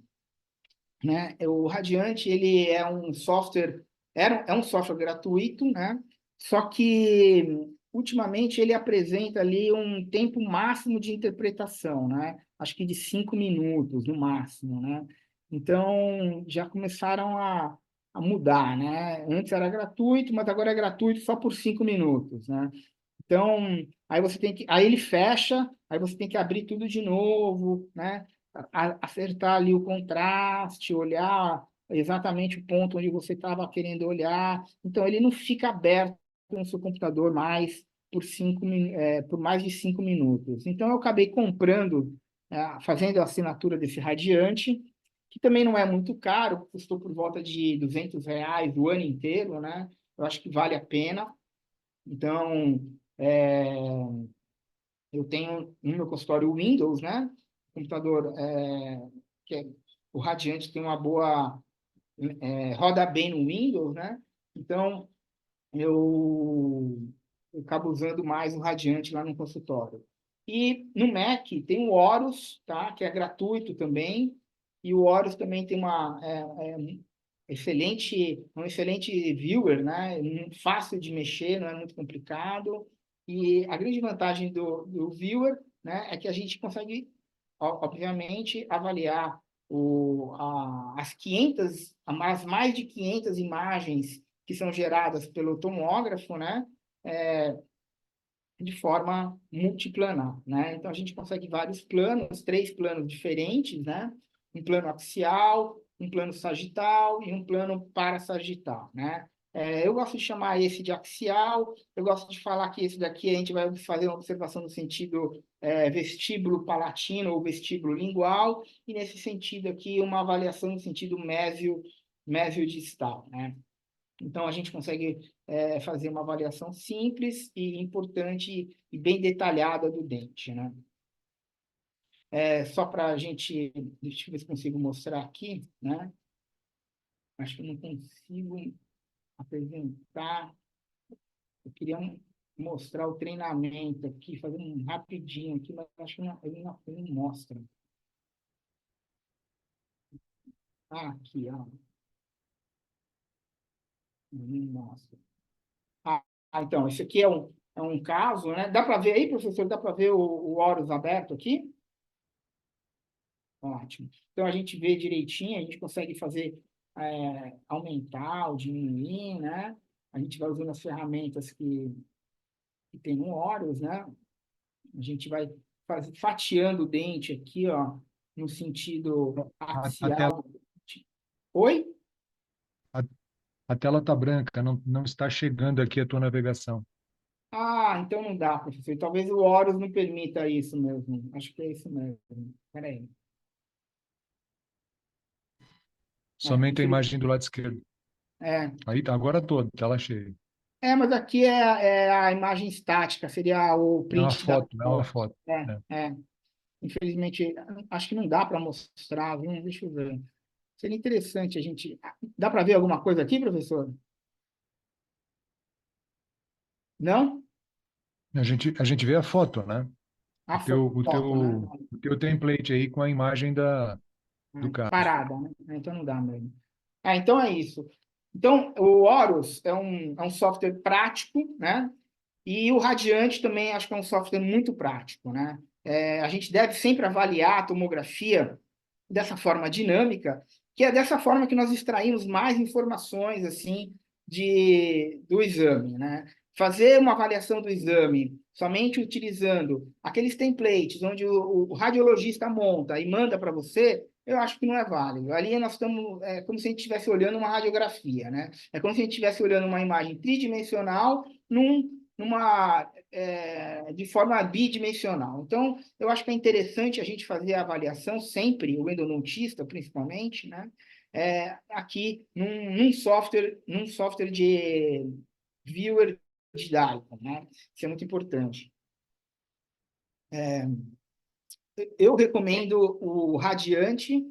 né? O Radiante, ele é um software, é um software gratuito, né? Só que ultimamente ele apresenta ali um tempo máximo de interpretação, né? Acho que de 5 minutos no máximo, né? Então já começaram a mudar, né? Antes era gratuito, mas agora é gratuito só por 5 minutos, né? Então, aí ele fecha, aí você tem que abrir tudo de novo, né? acertar ali o contraste, olhar exatamente o ponto onde você estava querendo olhar. Então, ele não fica aberto no seu computador mais por mais de 5 minutos. Então, eu acabei comprando, fazendo a assinatura desse Radiante, que também não é muito caro, custou por volta de R$ 200 o ano inteiro, né? Eu acho que vale a pena. Então, eu tenho no meu consultório o Windows, né? O computador, que é, o Radiante tem uma boa, roda bem no Windows, né? Então, eu acabo usando mais o Radiante lá no consultório. E no Mac tem o Horus, tá? Que é gratuito também. E o Horus também tem um excelente viewer, né? Fácil de mexer, não é muito complicado. E a grande vantagem do viewer, né, é que a gente consegue, obviamente, avaliar as mais de 500 imagens que são geradas pelo tomógrafo, né, de forma multiplanar, né? Então a gente consegue vários planos, 3 planos diferentes, né? Um plano axial, um plano sagital e um plano parasagital, né? Eu gosto de chamar esse de axial, eu gosto de falar que esse daqui a gente vai fazer uma observação no sentido vestíbulo palatino ou vestíbulo lingual, e nesse sentido aqui uma avaliação no sentido mésio-distal, né? Então, a gente consegue fazer uma avaliação simples e importante e bem detalhada do dente, né? Só para a gente... Deixa eu ver se consigo mostrar aqui, né? Acho que eu não consigo apresentar. Eu queria mostrar o treinamento aqui, fazer um rapidinho aqui, mas acho que ele não mostra. Aqui, ó. Não mostra. Então, esse aqui é um caso, né? Dá para ver aí, professor? Dá para ver o Horus aberto aqui? Ótimo. Então, a gente vê direitinho, a gente consegue fazer, aumentar ou diminuir, né? A gente vai usando as ferramentas que tem no Horus, né? A gente vai fatiando o dente aqui, ó, no sentido A tela, axial. Oi? a, a tela está branca, não está chegando aqui a tua navegação. Então não dá, professor. Talvez o Horus não permita isso mesmo. Acho que é isso mesmo. Espera aí. Somente a imagem do lado esquerdo. É, Aí, agora toda, tela cheia. mas aqui é a imagem estática, seria o É uma print da foto, é uma foto. foto. É, É. é. Infelizmente, acho que não dá para mostrar, viu? Deixa eu ver. Seria interessante a gente. Dá para ver alguma coisa aqui, professor? Não? A gente vê a foto, né? A O teu, o foto, né? teu, o teu template aí com a imagem do caso. Parada, né? Então não dá mesmo. Então é isso. Então, o Horus é um software prático, né? E o Radiante também acho que é um software muito prático, né? A gente deve sempre avaliar a tomografia dessa forma dinâmica, que é dessa forma que nós extraímos mais informações assim do exame, né? Fazer uma avaliação do exame somente utilizando aqueles templates onde o radiologista monta e manda para você, eu acho que não é válido. Ali nós estamos, como se a gente estivesse olhando uma radiografia, né? É como se a gente estivesse olhando uma imagem tridimensional de forma bidimensional. Então, eu acho que é interessante a gente fazer a avaliação sempre, o endodontista principalmente, né? Aqui num software de viewer didático, né? Isso é muito importante. Eu recomendo o Radiante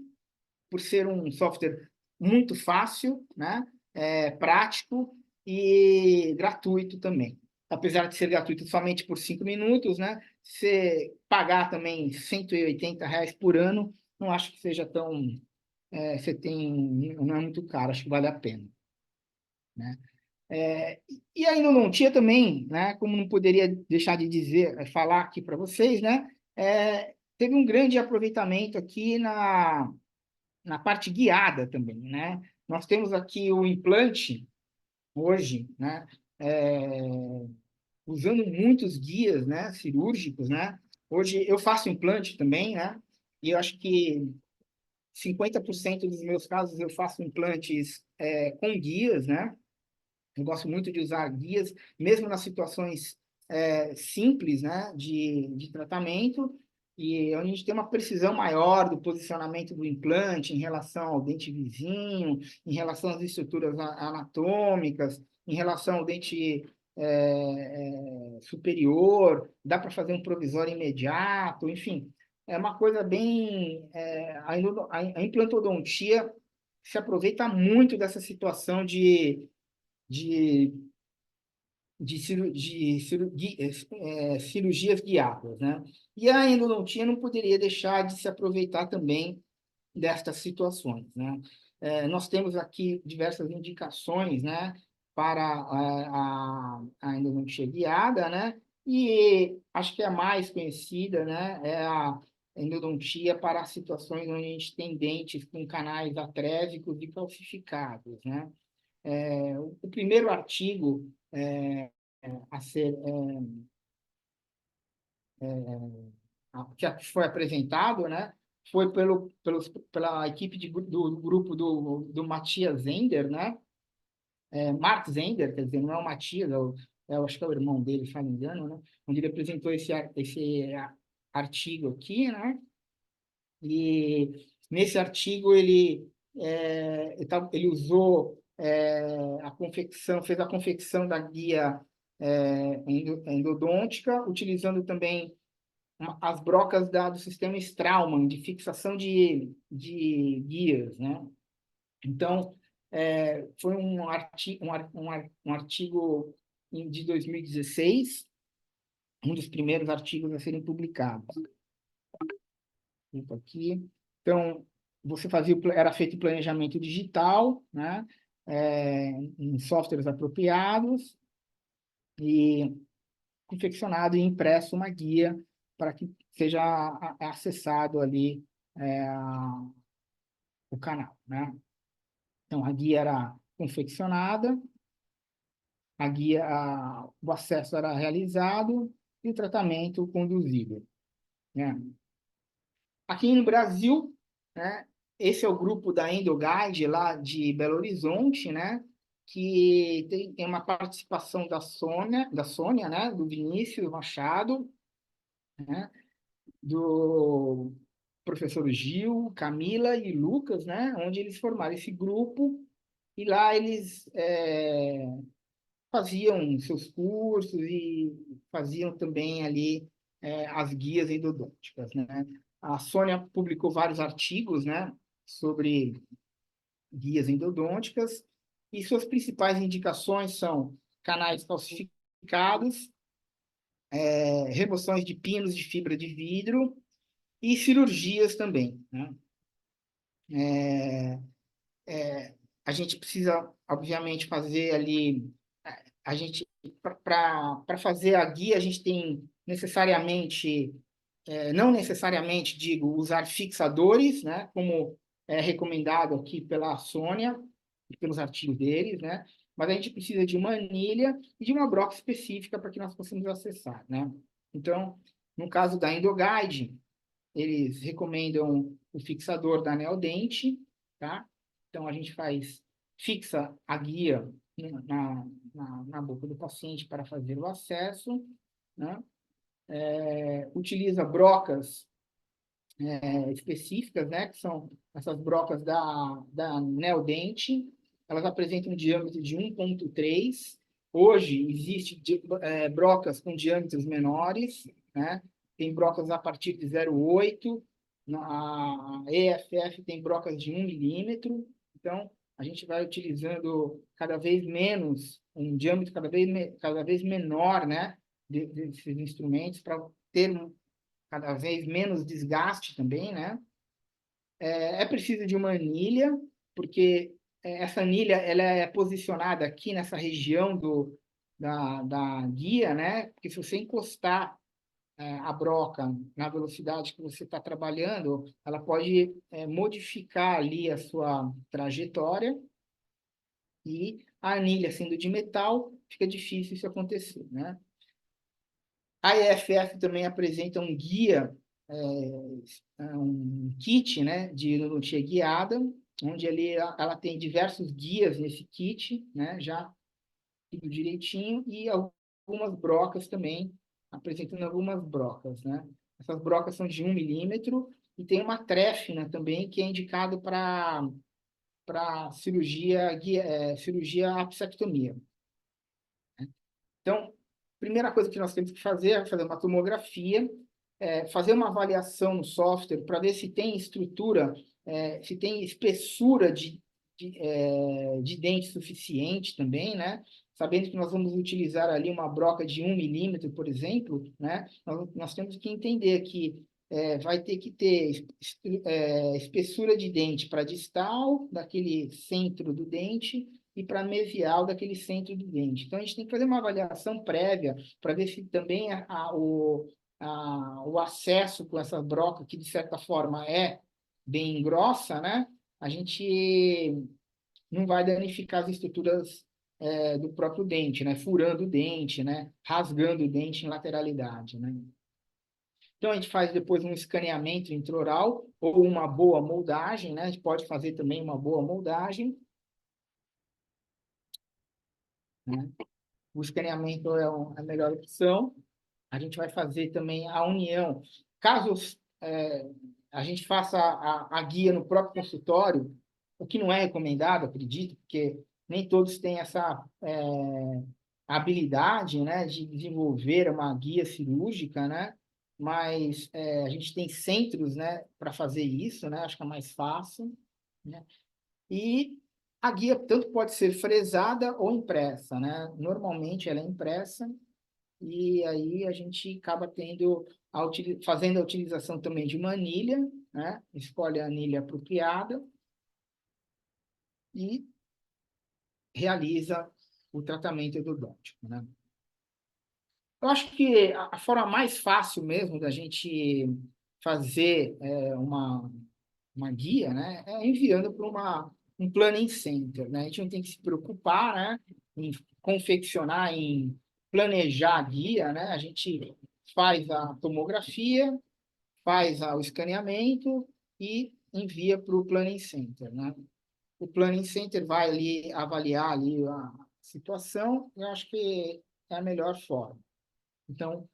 por ser um software muito fácil, né? Prático e gratuito também. Apesar de ser gratuito somente por 5 minutos, né? Você pagar também R$ 180 por ano, não acho que seja tão... não é muito caro, acho que vale a pena, né? E a endodontia também, né? Como não poderia deixar de falar aqui para vocês, né? Teve um grande aproveitamento aqui na parte guiada também, né? Nós temos aqui o implante hoje, né? Usando muitos guias, né? Cirúrgicos, né? Hoje eu faço implante também, né? e eu acho que 50% dos meus casos eu faço implantes com guias, né? Eu gosto muito de usar guias, mesmo nas situações simples, né, de tratamento, e onde a gente tem uma precisão maior do posicionamento do implante em relação ao dente vizinho, em relação às estruturas anatômicas, em relação ao dente superior, dá para fazer um provisório imediato, enfim, é uma coisa bem... a implantodontia se aproveita muito dessa situação de, cirurgias guiadas, né? E a endodontia não poderia deixar de se aproveitar também destas situações, né? Nós temos aqui diversas indicações, né, para a endodontia guiada, né? E acho que a mais conhecida, né, é a endodontia para situações onde a gente tem dentes com canais atrésicos e calcificados, né? O primeiro artigo a ser que foi apresentado, né, foi pela equipe do grupo do Matthias Zender, né, Mark Zender, quer dizer, não é o Matthias, eu acho que é o irmão dele, se não me engano, né, onde ele apresentou esse artigo aqui, né, e nesse artigo ele usou a confecção, fez a confecção da guia endodôntica, utilizando também as brocas do sistema Straumann, de fixação de guias, né? Então, foi um artigo de 2016, um dos primeiros artigos a serem publicados. Aqui. Então, era feito o planejamento digital, né? Em softwares apropriados, e confeccionado e impresso uma guia para que seja acessado ali o canal, né? Então, a guia era confeccionada, o acesso era realizado e o tratamento conduzido, né? Aqui no Brasil, né, esse é o grupo da Endoguide, lá de Belo Horizonte, né, que tem uma participação da Sônia, né, do Vinícius Machado, né, do professor Gil, Camila e Lucas, né, onde eles formaram esse grupo, e lá eles faziam seus cursos e faziam também ali as guias endodônticas, né? A Sônia publicou vários artigos, né, sobre guias endodônticas, e suas principais indicações são canais calcificados, remoções de pinos de fibra de vidro e cirurgias também, né? A gente precisa, obviamente, fazer ali, a gente, para fazer a guia, a gente tem necessariamente, não necessariamente, digo, usar fixadores, né, como é recomendado aqui pela Sônia e pelos artigos deles, né, mas a gente precisa de uma anilha e de uma broca específica para que nós possamos acessar, né. Então, no caso da Endoguide, eles recomendam o fixador da Neodente, tá? Então, a gente fixa a guia na boca do paciente para fazer o acesso, né? Utiliza brocas específicas, né? Que são essas brocas da Neodente. Elas apresentam um diâmetro de 1,3. Hoje, existe brocas com diâmetros menores, né? Tem brocas a partir de 0,8. A EFF tem brocas de 1 milímetro. Então, a gente vai utilizando cada vez menos, um diâmetro cada vez menor, né? Desses instrumentos, para ter cada vez menos desgaste também, né? É preciso de uma anilha, porque essa anilha ela é posicionada aqui nessa região da guia, né? Porque se você encostar a broca na velocidade que você está trabalhando, ela pode modificar ali a sua trajetória, e a anilha sendo de metal, fica difícil isso acontecer, né? A EFF também apresenta um guia um kit, né, de endodontia guiada, onde ali ela tem diversos guias nesse kit, né, já tudo direitinho, e algumas brocas também, apresentando algumas brocas, né? Essas brocas são de 1 milímetro, e tem uma trefna também, que é indicado para cirurgia apsectomia. Então, primeira coisa que nós temos que fazer é fazer uma tomografia, fazer uma avaliação no software para ver se tem estrutura, se tem espessura de dente suficiente também, né? Sabendo que nós vamos utilizar ali uma broca de 1 milímetro, por exemplo, né? Nós temos que entender que vai ter que ter espessura de dente para distal, daquele centro do dente, e para mesial daquele centro do dente. Então, a gente tem que fazer uma avaliação prévia para ver se também o acesso com essa broca, que de certa forma é bem grossa, né? A gente não vai danificar as estruturas do próprio dente, né? Furando o dente, né? Rasgando o dente em lateralidade, né? Então, a gente faz depois um escaneamento intraoral ou uma boa moldagem, né? A gente pode fazer também uma boa moldagem, né? O escaneamento é a melhor opção. A gente vai fazer também a união. Caso a gente faça a guia no próprio consultório, o que não é recomendado, acredito, porque nem todos têm essa habilidade, né, de desenvolver uma guia cirúrgica, né? Mas a gente tem centros, né, para fazer isso, né? Acho que é mais fácil, né? E a guia tanto pode ser fresada ou impressa, né? Normalmente ela é impressa, e aí a gente acaba fazendo a utilização também de uma anilha, né? Escolhe a anilha apropriada e realiza o tratamento endodôntico, né? Eu acho que a forma mais fácil mesmo da gente fazer uma guia, né, é enviando para um planning center, né? A gente não tem que se preocupar, né, em confeccionar, em planejar a guia, né? A gente faz a tomografia, faz o escaneamento e envia para o planning center, né? O planning center vai ali avaliar ali a situação, e eu acho que é a melhor forma. Então,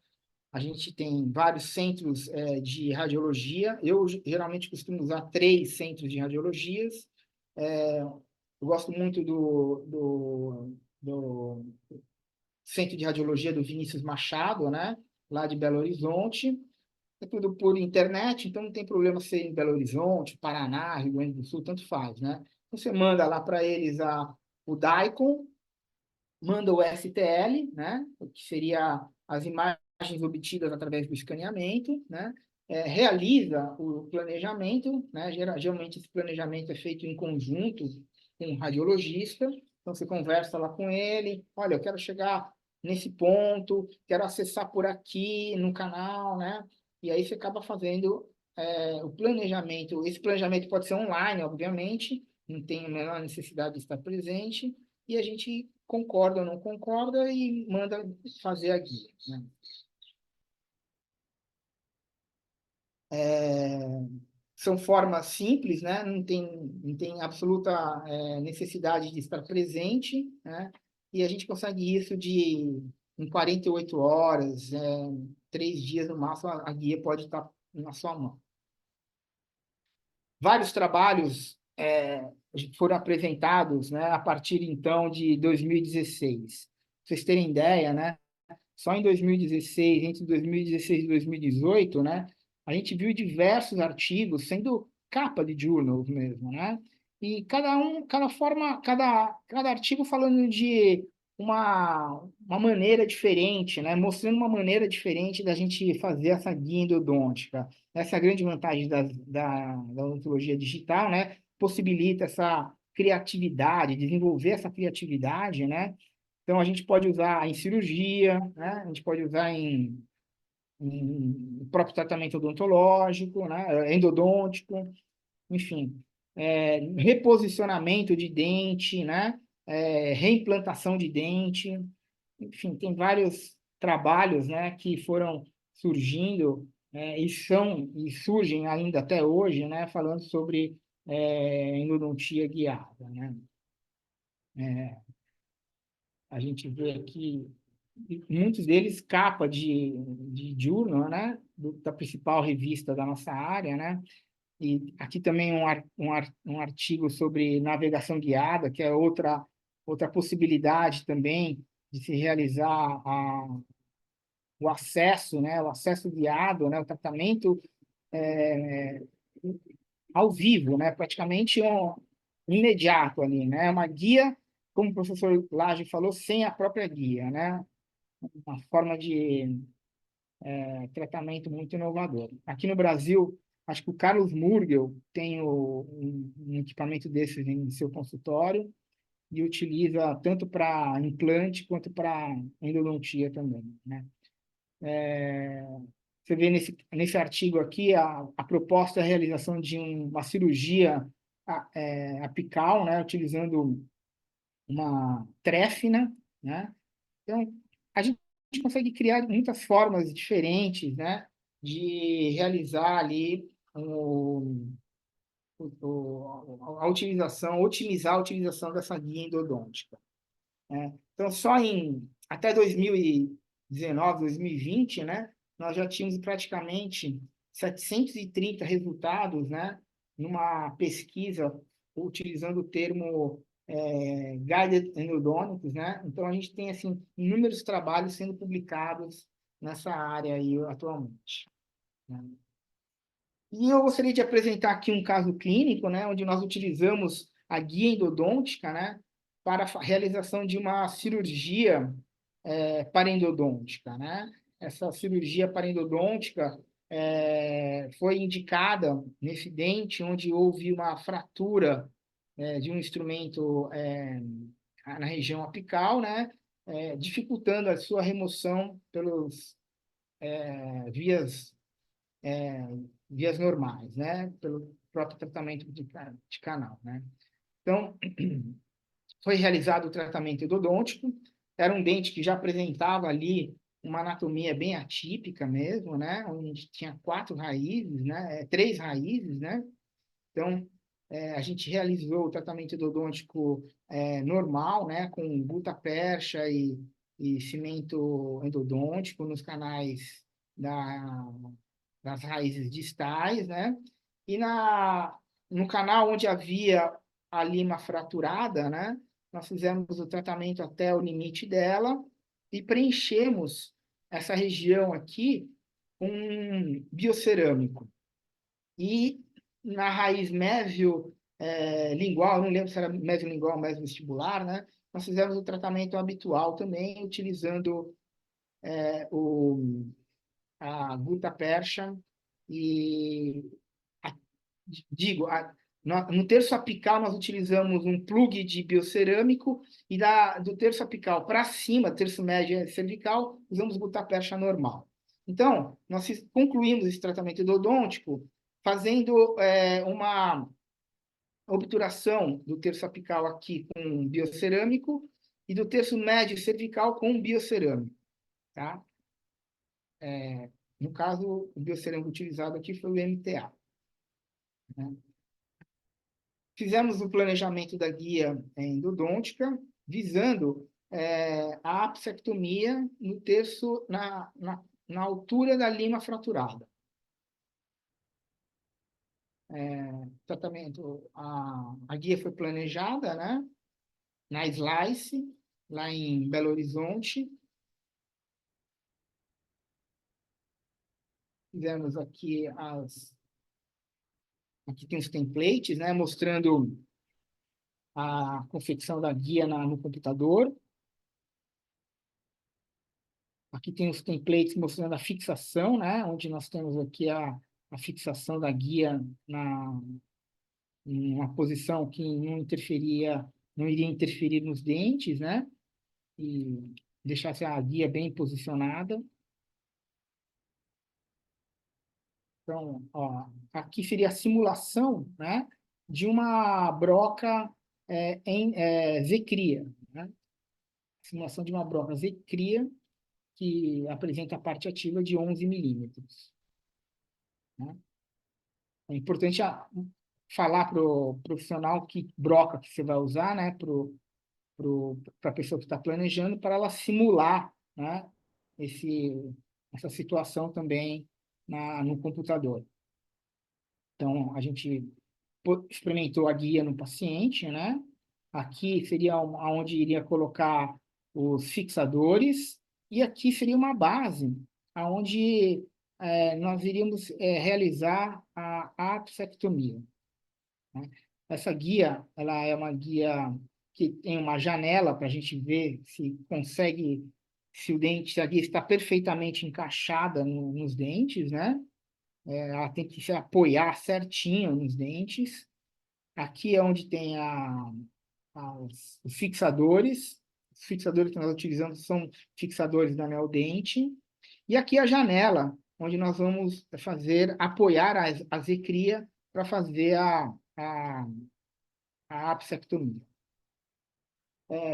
a gente tem vários centros de radiologia. Eu geralmente costumo usar 3 centros de radiologias. Eu gosto muito do Centro de Radiologia do Vinícius Machado, né? Lá de Belo Horizonte. É tudo por internet, então não tem problema ser em Belo Horizonte, Paraná, Rio Grande do Sul, tanto faz, né? Você manda lá para eles o DICOM, manda o STL, né? Que seria as imagens obtidas através do escaneamento, né? Realiza o planejamento, né? Geralmente esse planejamento é feito em conjunto com o radiologista, então você conversa lá com ele, olha, eu quero chegar nesse ponto, quero acessar por aqui no canal, né? E aí você acaba fazendo o planejamento. Esse planejamento pode ser online, obviamente, não tem a menor necessidade de estar presente, e a gente concorda ou não concorda e manda fazer a guia, né? São formas simples, né? Não tem absoluta necessidade de estar presente, né? E a gente consegue isso em 48 horas, 3 dias no máximo, a guia pode estar na sua mão. Vários trabalhos foram apresentados, né, a partir, então, de 2016. Para vocês terem ideia, né? Só em 2016, entre 2016 e 2018, né, a gente viu diversos artigos sendo capa de journals mesmo, né? E cada artigo falando de uma maneira diferente, né? Mostrando uma maneira diferente da gente fazer essa guia endodôntica. Essa é a grande vantagem da odontologia digital, né? Possibilita essa criatividade, desenvolver essa criatividade, né? Então, a gente pode usar em cirurgia, né? A gente pode usar em próprio tratamento odontológico, né? Endodôntico, enfim. Reposicionamento de dente, né? Reimplantação de dente. Enfim, tem vários trabalhos, né, que foram surgindo e surgem ainda até hoje, né, falando sobre endodontia guiada, né? A gente vê aqui muitos deles capa de journal, né, da principal revista da nossa área, né? E aqui também um artigo sobre navegação guiada, que é outra possibilidade também de se realizar o acesso, né, o acesso guiado, né, o tratamento é, ao vivo, né, praticamente imediato ali, né, uma guia, como o professor Lage falou, sem a própria guia, né, uma forma de tratamento muito inovador. Aqui no Brasil, acho que o Carlos Murgel tem um equipamento desses em seu consultório e utiliza tanto para implante quanto para endodontia também, né? Você vê nesse artigo aqui a proposta é a realização de uma cirurgia apical, né, utilizando uma trefna, né? Então, a gente consegue criar muitas formas diferentes, né, de realizar ali a utilização, otimizar a utilização dessa guia endodôntica, né? Então, até 2019, 2020, né, nós já tínhamos praticamente 730 resultados, né, numa pesquisa utilizando o termo guided endodontics, né? Então, a gente tem, assim, inúmeros trabalhos sendo publicados nessa área aí atualmente, né? E eu gostaria de apresentar aqui um caso clínico, né, onde nós utilizamos a guia endodôntica, né, para a realização de uma cirurgia parendodôntica, né? Essa cirurgia parendodôntica foi indicada nesse dente onde houve uma fratura de um instrumento na região apical, né? Dificultando a sua remoção pelos vias vias normais, né? Pelo próprio tratamento de canal, né? Então, foi realizado o tratamento endodôntico, era um dente que já apresentava ali uma anatomia bem atípica mesmo, né? Onde tinha 4 raízes, né? 3 raízes, né? Então, a gente realizou o tratamento endodôntico normal, né? Com gutapercha e cimento endodôntico nos canais das raízes distais, né? E no canal onde havia a lima fraturada, né? Nós fizemos o tratamento até o limite dela e preenchemos essa região aqui com biocerâmico. E na raiz lingual, não lembro se era mesiolingual ou mesovestibular, né? Nós fizemos o tratamento habitual também, utilizando a gutapercha e digo, no terço apical nós utilizamos um plug de biocerâmico e do terço apical para cima, terço médio e cervical, usamos gutapercha normal. Então, nós concluímos esse tratamento endodôntico fazendo uma obturação do terço apical aqui com biocerâmico e do terço médio e cervical com biocerâmico, tá? No caso, o biocerâmico utilizado aqui foi o MTA, né? Fizemos o planejamento da guia endodôntica, visando a apsectomia no terço, na altura da lima fraturada. Tratamento, a guia foi planejada, né, na Slice, lá em Belo Horizonte. Fizemos aqui aqui tem os templates, né, mostrando a confecção da guia no computador. Aqui tem os templates mostrando a fixação, né, onde nós temos aqui a fixação da guia em uma posição que não iria interferir nos dentes, né, e deixasse a guia bem posicionada. Então, ó, aqui seria a simulação, né, de uma broca em Z-cria, né? Simulação de uma broca Z-cria que apresenta a parte ativa de 11 milímetros. né? É importante falar para o profissional que broca que você vai usar, né, para a pessoa que está planejando, para ela simular, né, essa situação também no computador. Então, a gente experimentou a guia no paciente, né? Aqui seria onde iria colocar os fixadores, e aqui seria uma base onde nós iríamos realizar a apsectomia, né? Essa guia, ela é uma guia que tem uma janela para a gente ver se consegue, se a guia está perfeitamente encaixada nos dentes, né? Ela tem que se apoiar certinho nos dentes. Aqui é onde tem os fixadores. Os fixadores que nós utilizamos são fixadores da Neodente. E aqui a janela, onde nós vamos apoiar a zecria para fazer a apsectomia.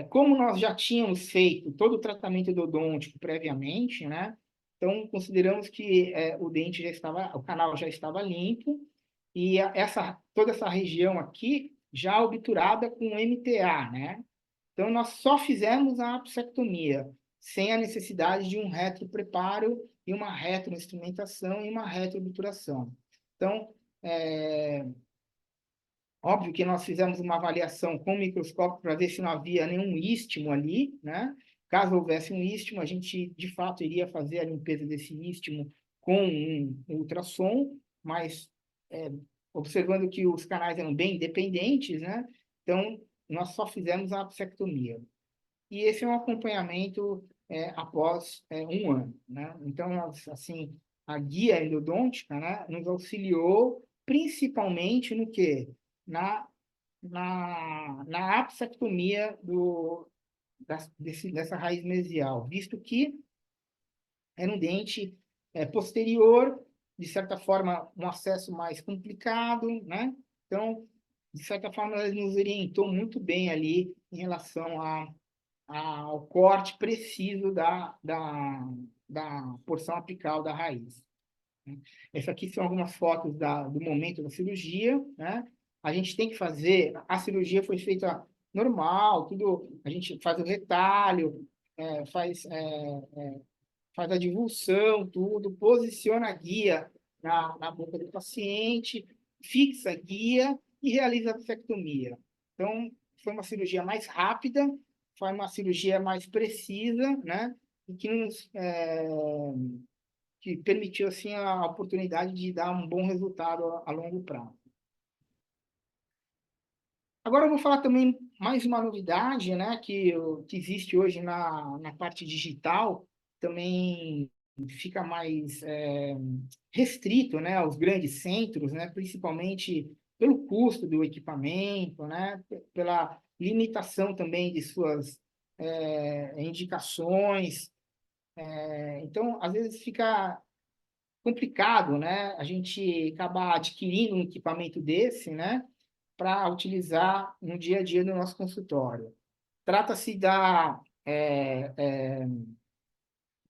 Como nós já tínhamos feito todo o tratamento endodôntico previamente, né? Então, consideramos que o canal já estava limpo e toda essa região aqui já obturada com MTA, né? Então, nós só fizemos a apsectomia, sem a necessidade de um retropreparo e uma retroinstrumentação e uma retroobturação. Então, óbvio que nós fizemos uma avaliação com o microscópio para ver se não havia nenhum istmo ali, né? Caso houvesse um istmo, a gente, de fato, iria fazer a limpeza desse istmo com um ultrassom, mas observando que os canais eram bem independentes, né? Então, nós só fizemos a apsectomia. E esse é um acompanhamento após 1 ano, né? Então, assim, a guia endodôntica, né, nos auxiliou principalmente no quê? Na apsectomia dessa raiz mesial, visto que era um dente posterior, de certa forma, um acesso mais complicado, né? Então, de certa forma, ele nos orientou muito bem ali em relação ao corte preciso da porção apical da raiz. Essas aqui são algumas fotos do momento da cirurgia, né? A gente tem que fazer, a cirurgia foi feita normal, tudo, a gente faz o retalho, faz a divulsão, tudo, posiciona a guia na boca do paciente, fixa a guia e realiza a apsectomia. Então, foi uma cirurgia mais rápida, foi uma cirurgia mais precisa, né? E que permitiu assim a oportunidade de dar um bom resultado a longo prazo. Agora eu vou falar também mais uma novidade, né, que existe hoje na parte digital, também fica mais restrito, né, aos grandes centros, né, principalmente pelo custo do equipamento, né, pela limitação também de suas indicações. Então, às vezes fica complicado, né, a gente acabar adquirindo um equipamento desse, né, para utilizar no dia a dia do nosso consultório. Trata-se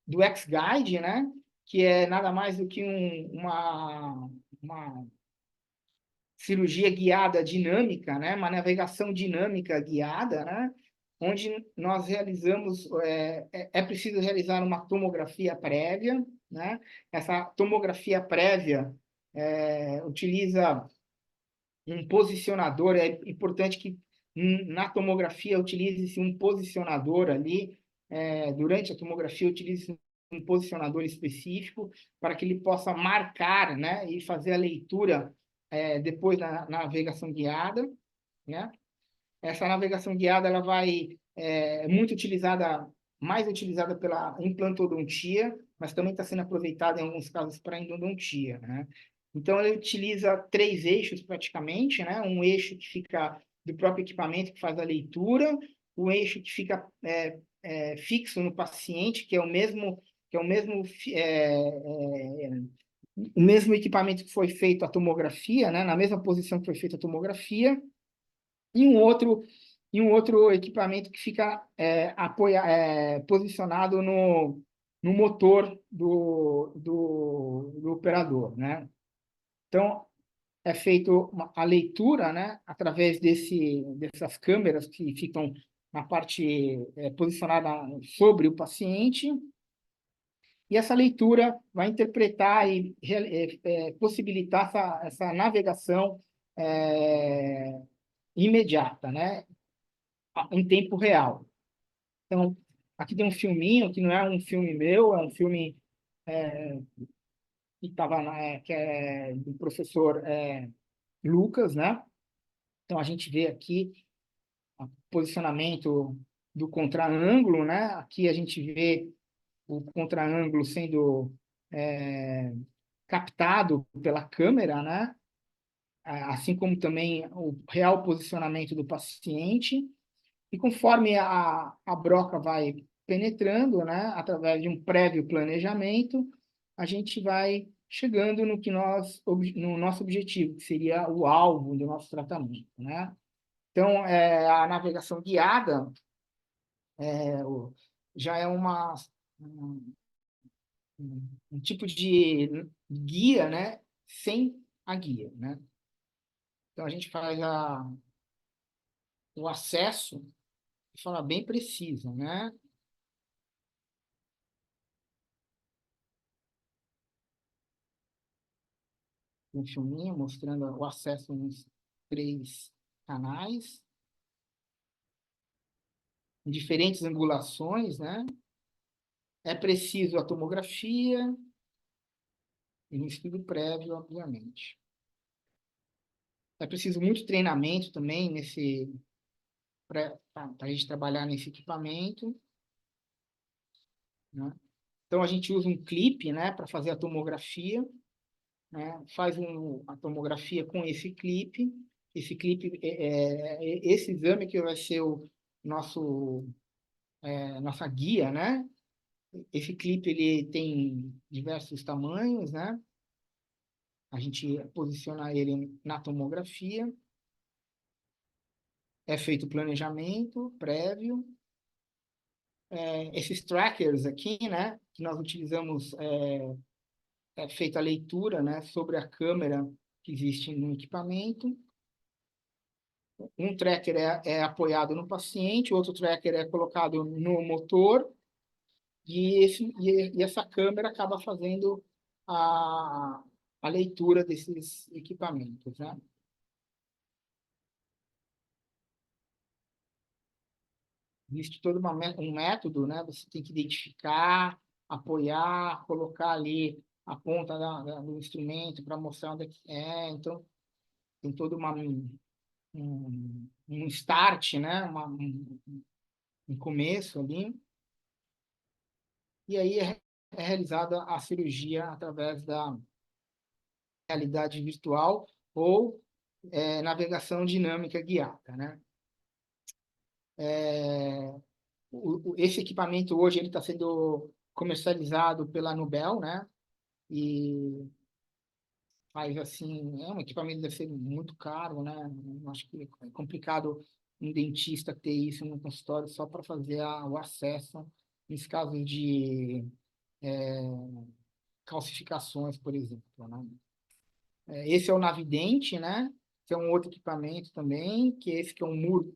do X-Guide, né? Que é nada mais do que uma cirurgia guiada dinâmica, né? Uma navegação dinâmica guiada, né? Onde nós realizamos, é preciso realizar uma tomografia prévia, né? Essa tomografia prévia utiliza um posicionador. É importante que na tomografia utilize-se um posicionador ali, durante a tomografia utilize um posicionador específico para que ele possa marcar, né, e fazer a leitura depois da navegação guiada, né? Essa navegação guiada ela vai muito utilizada, mais utilizada pela implantodontia, mas também está sendo aproveitada em alguns casos para endodontia, né? Então, ele utiliza 3 eixos praticamente, né? Um eixo que fica do próprio equipamento, que faz a leitura, o eixo que fica fixo no paciente, que é o mesmo equipamento que foi feito a tomografia, né? Na mesma posição que foi feita a tomografia, e um outro equipamento que fica posicionado no motor do operador, né? Então, é feito a leitura, né, através dessas câmeras que ficam na parte posicionada sobre o paciente, e essa leitura vai interpretar e possibilitar essa navegação imediata, né, em tempo real. Então, aqui tem um filminho, que não é um filme meu, é um filme que é do professor Lucas, né? Então, a gente vê aqui o posicionamento do contraângulo, né? Aqui a gente vê o contraângulo sendo captado pela câmera, né? Assim como também o real posicionamento do paciente. E conforme a broca vai penetrando, né, através de um prévio planejamento, a gente vai chegando no nosso objetivo, que seria o alvo do nosso tratamento, né? Então, a navegação guiada já é um, um tipo de guia, né, sem a guia, né? Então, a gente faz o acesso de forma bem precisa, né? Um filminho mostrando o acesso nos 3 canais, em diferentes angulações, né? É preciso a tomografia e um estudo prévio, obviamente. É preciso muito treinamento também para a gente trabalhar nesse equipamento, né? Então, a gente usa um clipe, né, para fazer a tomografia, né? Faz a tomografia com esse clipe. Esse clipe, esse exame que vai ser o nossa guia, né? Esse clipe ele tem diversos tamanhos, né? A gente posiciona ele na tomografia. É feito o planejamento prévio. Esses trackers aqui, né? Que nós utilizamos, é feita a leitura, né? Sobre a câmera que existe no equipamento. Um tracker é apoiado no paciente, o outro tracker é colocado no motor, e essa câmera acaba fazendo a leitura desses equipamentos, né? Existe todo um método, né? Você tem que identificar, apoiar, colocar ali a ponta do instrumento para mostrar onde é que é. Então, tem todo um start, né? Um começo ali. E aí é realizada a cirurgia através da realidade virtual ou navegação dinâmica guiada, né? Esse equipamento hoje ele está sendo comercializado pela Nubel, né? E faz assim, um equipamento que deve ser muito caro, né? Eu acho que é complicado um dentista ter isso no consultório só para fazer o acesso nos casos de calcificações, por exemplo, né? Esse é o Navidente, né? Que é um outro equipamento também, que é esse que é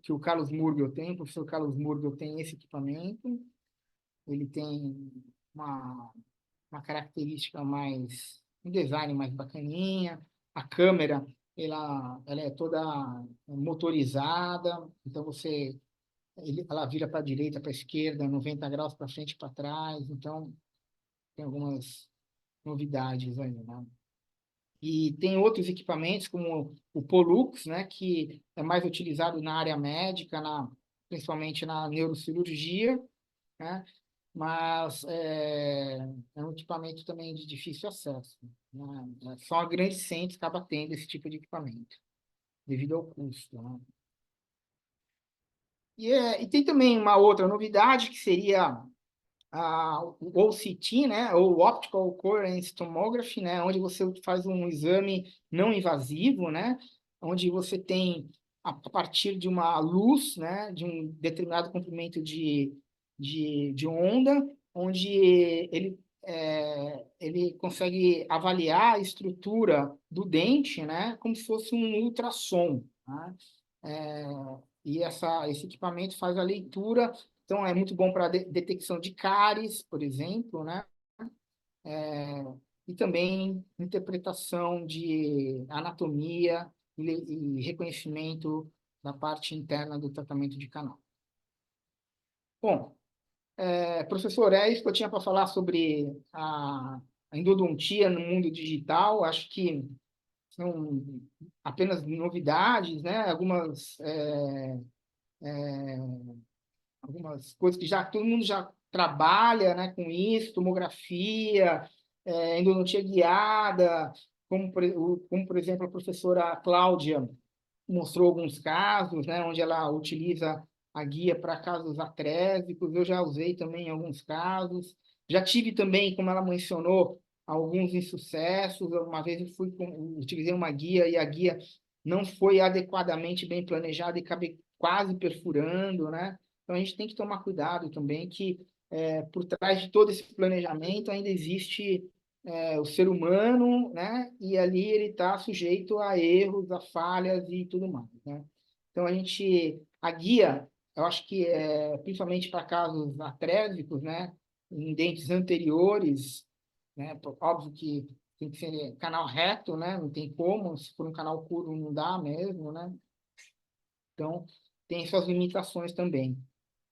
que o Carlos Murgel tem, o professor Carlos Murgel tem esse equipamento. Ele tem uma, uma característica um design mais bacaninha. A câmera, ela é toda motorizada, então ela vira para a direita, para a esquerda, 90 graus para frente e para trás, então tem algumas novidades aí, né? E tem outros equipamentos, como o Pollux, né, que é mais utilizado na área médica, principalmente na neurocirurgia, né, mas é um equipamento também de difícil acesso, né? Só a grandes centros acaba tendo esse tipo de equipamento, devido ao custo, né? E tem também uma outra novidade, que seria o OCT, né, ou Optical Coherence Tomography, né, onde você faz um exame não invasivo, né, onde você tem, a partir de uma luz, né, de um determinado comprimento de onda, onde ele ele consegue avaliar a estrutura do dente, né, como se fosse um ultrassom, né? É, e esse equipamento faz a leitura, então é muito bom para detecção de cáries, por exemplo, né? É, e também interpretação de anatomia e reconhecimento da parte interna do tratamento de canal. Bom, professor, é isso que eu tinha para falar sobre a endodontia no mundo digital. Acho que são apenas novidades, né? Algumas coisas que já todo mundo já trabalha, né, com isso, tomografia, endodontia guiada, como, por exemplo, a professora Cláudia mostrou alguns casos, né, onde ela utiliza a guia para casos atrésicos. Eu já usei também em alguns casos. Já tive também, como ela mencionou, alguns insucessos. Uma vez utilizei uma guia e a guia não foi adequadamente bem planejada e acabei quase perfurando, né? Então a gente tem que tomar cuidado também que por trás de todo esse planejamento ainda existe o ser humano, né? E ali ele está sujeito a erros, a falhas e tudo mais, né? Então a guia, eu acho que principalmente para casos atrésicos, né? Em dentes anteriores, né? Óbvio que tem que ser canal reto, né? Não tem como, se for um canal curvo não dá mesmo, né? Então tem suas limitações também,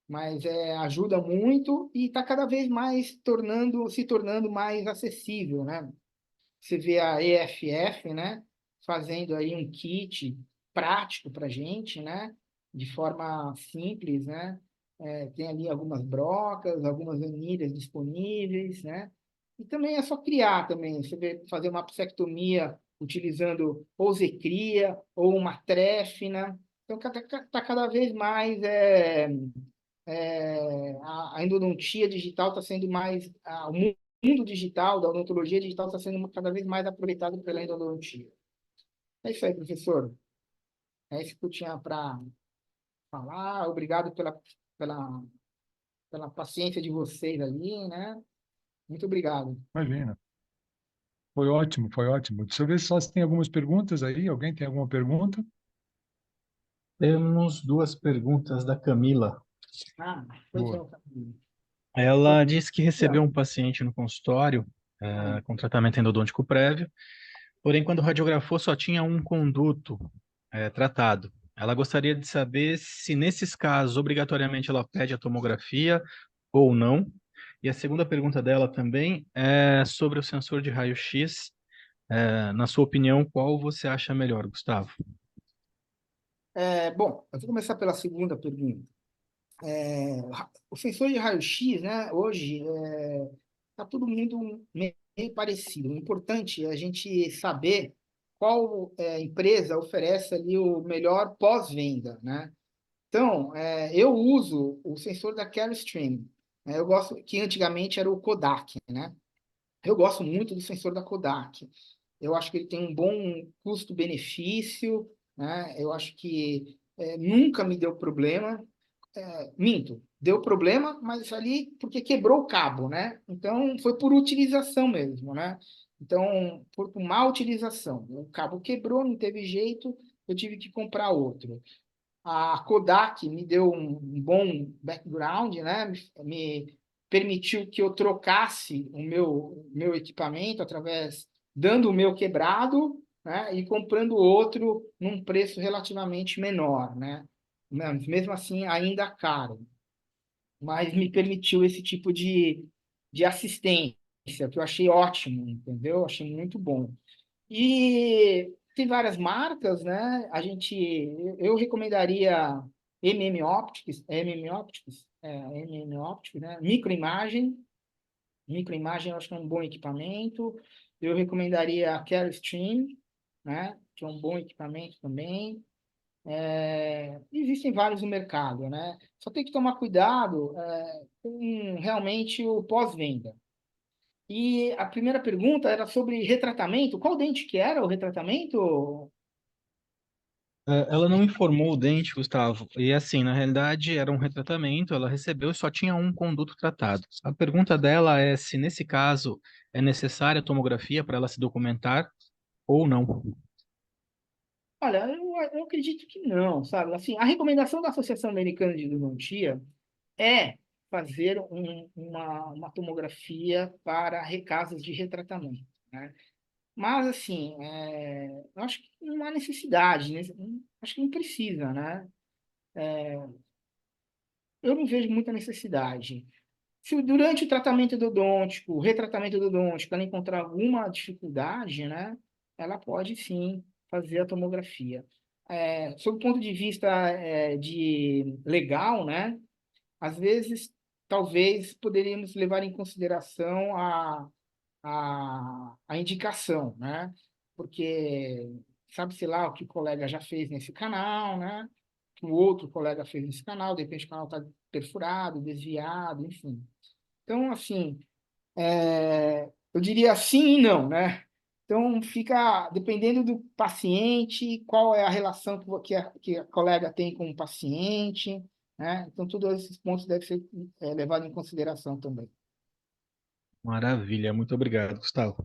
mas ajuda muito e está cada vez mais se tornando mais acessível, né? Você vê a EFF, né, fazendo aí um kit prático para a gente, né, de forma simples, né? Tem ali algumas brocas, algumas anilhas disponíveis, né? E também é só criar também. Você vê fazer uma apsectomia utilizando ou Zecria ou uma tréfina. Então, está cada vez mais a endodontia digital está sendo mais o mundo digital da odontologia digital está sendo cada vez mais aproveitado pela endodontia. É isso aí, professor. É isso que eu tinha para falar. Obrigado pela, pela paciência de vocês ali, né? Muito obrigado. Imagina. Foi ótimo, foi ótimo. Deixa eu ver só se tem algumas perguntas aí. Alguém tem alguma pergunta? Temos duas perguntas da Camila. Pois Boa. é, Camilo. Ela disse que Não. recebeu um paciente no consultório, com tratamento endodôntico prévio, porém, quando radiografou, só tinha um conduto, tratado. Ela gostaria de saber se, nesses casos, obrigatoriamente ela pede a tomografia ou não. E a segunda pergunta dela também é sobre o sensor de raio-x. Na sua opinião, qual você acha melhor, Gustavo? Bom, eu vou começar pela segunda pergunta. O sensor de raio-x, né, hoje, está todo mundo meio parecido. O importante é a gente saber qual empresa oferece ali o melhor pós-venda, né? Então, eu uso o sensor da Carestream. Eu gosto, que antigamente era o Kodak, né? Eu gosto muito do sensor da Kodak. Eu acho que ele tem um bom custo-benefício, né? Eu acho que nunca me deu problema. Minto, deu problema, mas ali porque quebrou o cabo, né? Então foi por utilização mesmo, né? Então, por má utilização. O cabo quebrou, não teve jeito, eu tive que comprar outro. A Kodak me deu um bom background, né? Me permitiu que eu trocasse o meu equipamento dando o meu quebrado, né? E comprando outro num preço relativamente menor, né? Mas mesmo assim, ainda caro, mas me permitiu esse tipo de assistência, que eu achei ótimo, entendeu? Achei muito bom. E tem várias marcas, né? Eu recomendaria MM Optics, né? Microimagem eu acho que é um bom equipamento. Eu recomendaria a Carestream, né? Que é um bom equipamento também. Existem vários no mercado, né? Só tem que tomar cuidado com realmente o pós-venda. E a primeira pergunta era sobre retratamento. Qual dente que era o retratamento? Ela não informou o dente, Gustavo. E assim, na realidade, era um retratamento, ela recebeu e só tinha um conduto tratado. A pergunta dela é se, nesse caso, é necessária a tomografia para ela se documentar ou não. Olha, eu acredito que não, sabe? Assim, a recomendação da Associação Americana de Endodontia é fazer uma tomografia para casos de retratamento, né? Mas, assim, eu acho que não há necessidade, né? Acho que não precisa, né? Eu não vejo muita necessidade. Se durante o tratamento endodôntico, o retratamento endodôntico, ela encontrar alguma dificuldade, né? Ela pode, sim, fazer a tomografia. Sob o ponto de vista de legal, né? Às vezes, talvez, poderíamos levar em consideração a indicação, né? Porque sabe-se lá o que o colega já fez nesse canal, né? Que o outro colega fez nesse canal, de repente o canal está perfurado, desviado, enfim. Então, assim, eu diria sim e não, né? Então, fica dependendo do paciente, qual é a relação que a colega tem com o paciente, né? Então, todos esses pontos devem ser levados em consideração também. Maravilha, muito obrigado, Gustavo.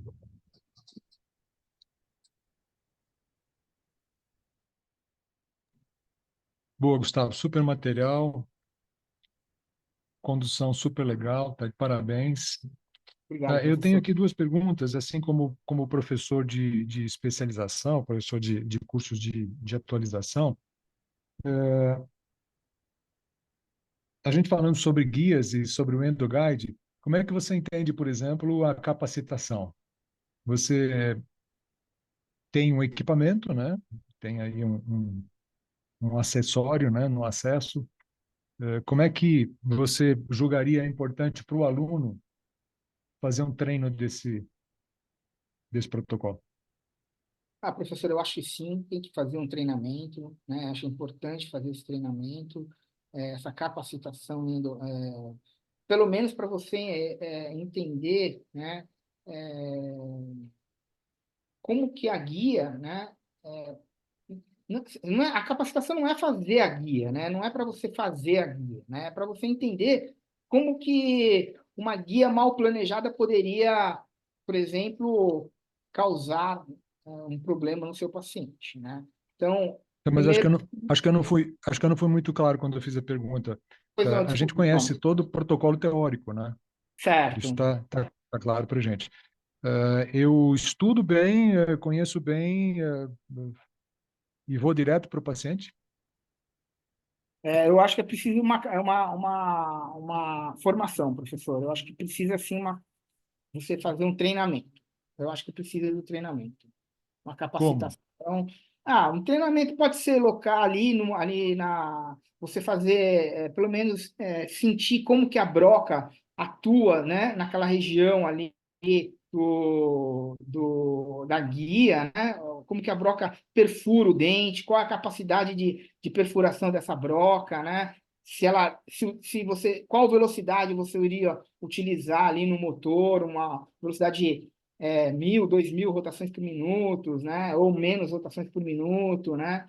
Boa, Gustavo, super material, condução super legal, tá de parabéns. Obrigado, Eu tenho professor. aqui duas perguntas, assim como professor de especialização, professor de cursos de atualização. A gente falando sobre guias e sobre o EndoGuide, como é que você entende, por exemplo, a capacitação? Você tem um equipamento, né? Tem aí um acessório, né? No acesso. Como é que você julgaria importante para o aluno fazer um treino desse protocolo? Professor, eu acho que sim, tem que fazer um treinamento, né? Acho importante fazer esse treinamento, essa capacitação, pelo menos para você entender, né? É, como que a guia, né? A capacitação não é fazer a guia, né? Não é para você fazer a guia, né? É para você entender como que uma guia mal planejada poderia, por exemplo, causar um problema no seu paciente, né? Então, Mas acho que primeiro, eu não, acho que eu não fui muito claro quando eu fiz a pergunta. pois não, A gente desculpe, conhece então. todo o protocolo teórico, né? Isso Certo. tá claro para gente. Eu estudo bem, conheço bem, e vou direto para o paciente. Eu acho que é preciso uma formação, professor. Eu acho que precisa, sim, você fazer um treinamento. Eu acho que precisa do treinamento. Uma Como? capacitação. Um treinamento pode ser local ali, ali você fazer, pelo menos, sentir como que a broca atua, né, naquela região ali da guia, né, como que a broca perfura o dente, qual a capacidade de perfuração dessa broca, né, se você, qual velocidade você iria utilizar ali no motor, uma velocidade 1.000, 2.000 rotações por minuto, né? Ou menos rotações por minuto, né?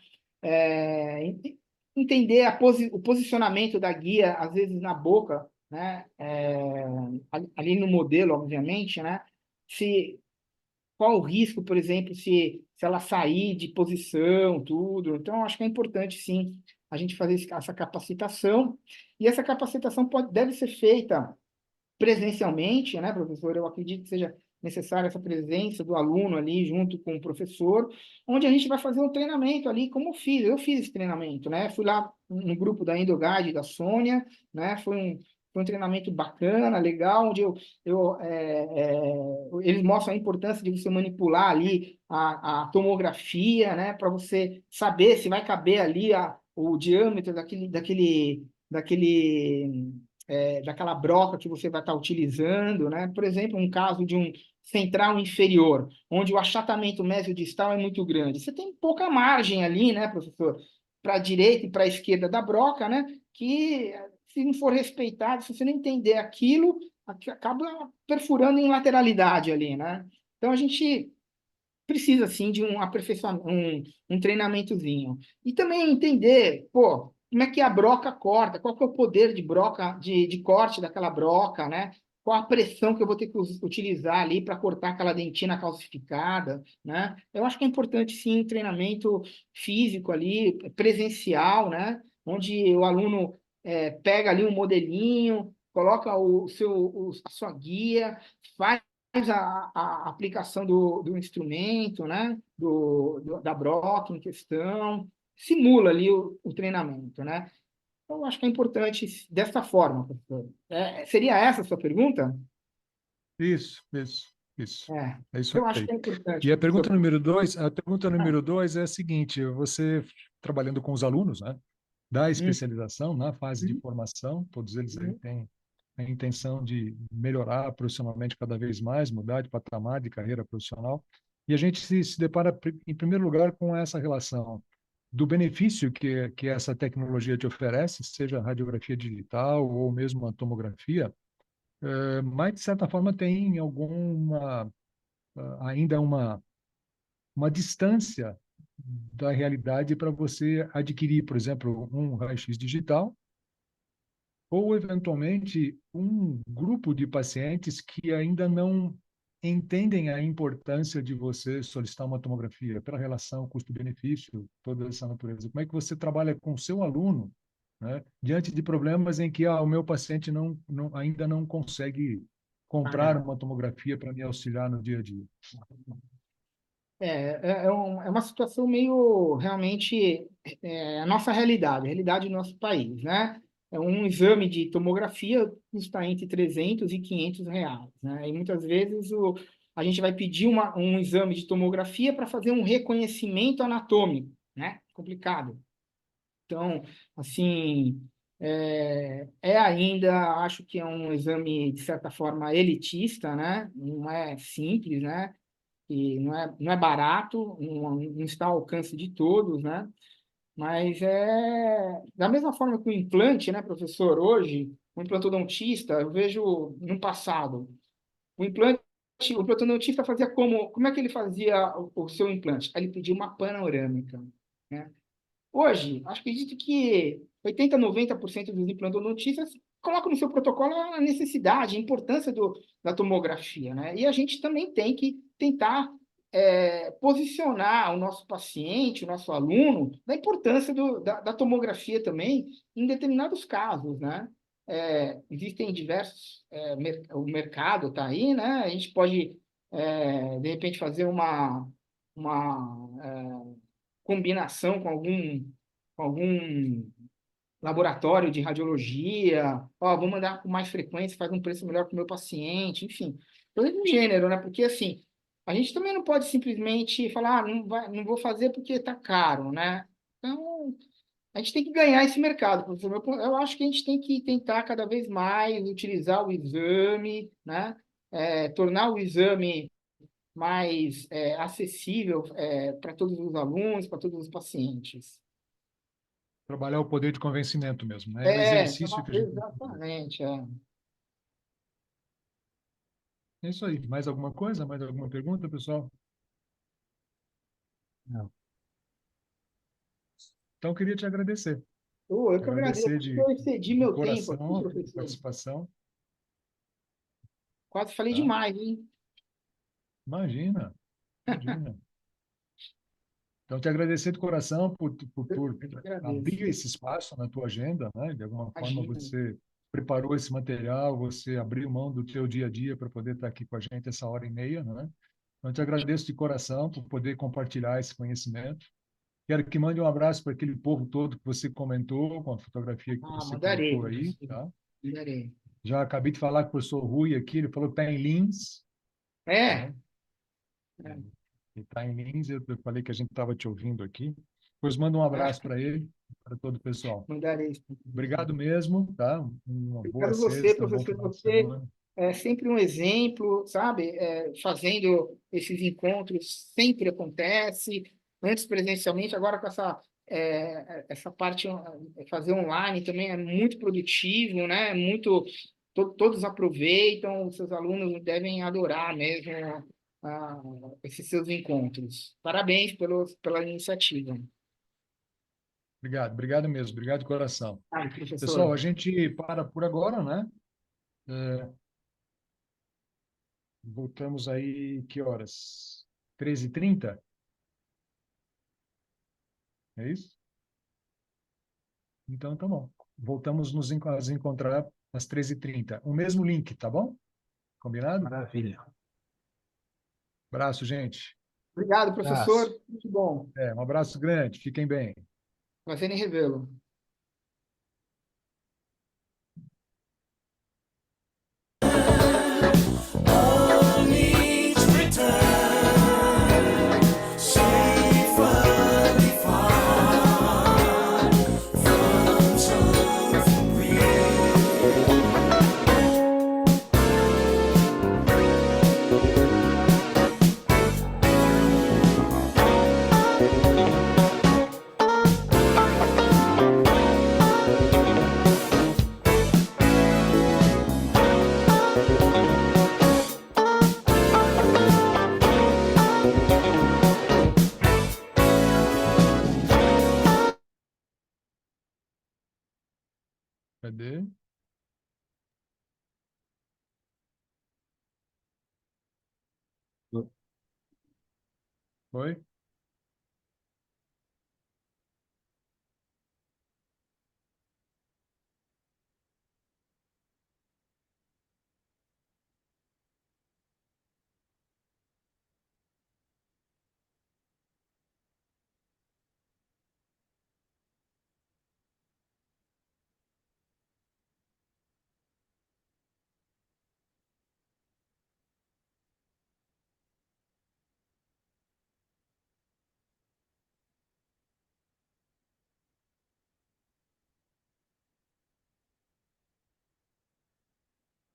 Entender o posicionamento da guia, às vezes na boca, né? Ali no modelo, obviamente, né? Se, qual o risco, por exemplo, se ela sair de posição, tudo. Então, acho que é importante, sim, a gente fazer essa capacitação. E essa capacitação deve ser feita presencialmente, né, professor? Eu acredito que seja necessária essa presença do aluno ali junto com o professor, onde a gente vai fazer um treinamento ali, como eu fiz esse treinamento, né? Fui lá no grupo da Endoguide, da Sônia, né? Foi um treinamento bacana, legal, onde eles mostram a importância de você manipular ali a tomografia, né? Para você saber se vai caber ali o diâmetro daquela broca que você vai estar utilizando, né? Por exemplo, um caso de um central inferior, onde o achatamento mesiodistal é muito grande. Você tem pouca margem ali, né, professor? Para a direita e para a esquerda da broca, né? Que se não for respeitado, se você não entender aquilo, acaba perfurando em lateralidade ali, né? Então a gente precisa, sim, de um aperfeiçoamento, um treinamentozinho. E também entender, pô, como é que a broca corta, qual que é o poder de broca, de corte daquela broca, né? Qual a pressão que eu vou ter que utilizar ali para cortar aquela dentina calcificada, né? Eu acho que é importante, sim, treinamento físico ali, presencial, né? Onde o aluno pega ali um modelinho, coloca a sua guia, faz a aplicação do instrumento, né? Da broca em questão, simula ali o treinamento, né? Então, eu acho que é importante dessa forma, professor. Seria essa a sua pergunta? Isso. É, É isso eu acho aí. que é importante, E professor. a pergunta Ah, número dois é a seguinte: você trabalhando com os alunos, né, da hum, especialização, na fase de hum, formação, todos eles aí hum. têm a intenção de melhorar profissionalmente cada vez mais, mudar de patamar de carreira profissional. E a gente se depara, em primeiro lugar, com essa relação do benefício que essa tecnologia te oferece, seja radiografia digital ou mesmo a tomografia, mas, de certa forma, tem ainda uma distância da realidade para você adquirir, por exemplo, um raio-x digital ou, eventualmente, um grupo de pacientes que ainda não entendem a importância de você solicitar uma tomografia pela relação custo-benefício, toda essa natureza. Como é que você trabalha com o seu aluno, né, diante de problemas em que o meu paciente ainda não consegue comprar Pagar. uma tomografia para me auxiliar no dia a dia? É uma situação meio, realmente, a nossa realidade, a realidade do nosso país, né? Um exame de tomografia custa entre 300 e 500 reais, né? E muitas vezes a gente vai pedir um exame de tomografia para fazer um reconhecimento anatômico, né? Complicado. Então, assim, ainda, acho que é um exame, de certa forma, elitista, né? Não é simples, né? E não é barato, não está ao alcance de todos, né? Mas da mesma forma que o implante, né, professor, hoje, o implantodontista, eu vejo no passado, o implante, o implantodontista fazia como é que ele fazia o seu implante? Ele pedia uma panorâmica, né? Hoje, acho que acredito que 80, 90% dos implantodontistas colocam no seu protocolo a necessidade, a importância da tomografia, né? E a gente também tem que tentar posicionar o nosso paciente, o nosso aluno, da importância da tomografia também em determinados casos, né? Existem diversos, o mercado está aí, né? A gente pode, de repente, fazer uma combinação com algum laboratório de radiologia, vou mandar com mais frequência, faz um preço melhor para o meu paciente, enfim, coisa do gênero, né? Porque assim, a gente também não pode simplesmente falar, não vou fazer porque está caro, né? Então, a gente tem que ganhar esse mercado, professor. Eu acho que a gente tem que tentar cada vez mais utilizar o exame, né? Tornar o exame mais acessível para todos os alunos, para todos os pacientes. Trabalhar o poder de convencimento mesmo, né? É o exercício que a gente tem que fazer. Exatamente. É isso aí. Mais alguma coisa? Mais alguma pergunta, pessoal? Não. Então, eu queria te agradecer. Eu que agradeço. Agradecer Acho que eu excedi de meu tempo aqui, coração a tua professor. participação. Quase falei Tá? demais, hein? Imagina, imagina. Então, te agradecer de coração por Eu que agradeço. abrir esse espaço na tua agenda, né? De alguma forma, Imagina. você preparou esse material, você abriu mão do teu dia a dia para poder estar aqui com a gente essa hora e meia, né? Então, te agradeço de coração por poder compartilhar esse conhecimento. Quero que mande um abraço para aquele povo todo que você comentou, com a fotografia que você Mandarei, colocou aí, professor. tá? Mandarei. Já acabei de falar com o professor Rui aqui, ele falou que está em Lins, É, né? Ele está em Lins, eu falei que a gente estava te ouvindo aqui. Pois manda um abraço para ele, para todo o pessoal. mandarei. Obrigado mesmo, tá? Uma boa Obrigado você, sexta, um bom professor. final de Você semana. é sempre um exemplo, sabe? Fazendo esses encontros sempre acontece, antes presencialmente, agora com essa parte, fazer online também é muito produtivo, né? Todos aproveitam, os seus alunos devem adorar mesmo esses seus encontros. Parabéns pela iniciativa. Obrigado, obrigado mesmo, obrigado de coração. Pessoal, Professor. a gente para por agora, né? Voltamos aí, que horas? 13h30? É isso? Então, tá bom. Voltamos a nos encontrar às 13h30. O mesmo link, tá bom? Combinado? Maravilha. Abraço, gente. Obrigado, Abraço. professor. Muito bom. Um abraço grande. Fiquem bem. Prazer em revê-lo. Cadê? Oi?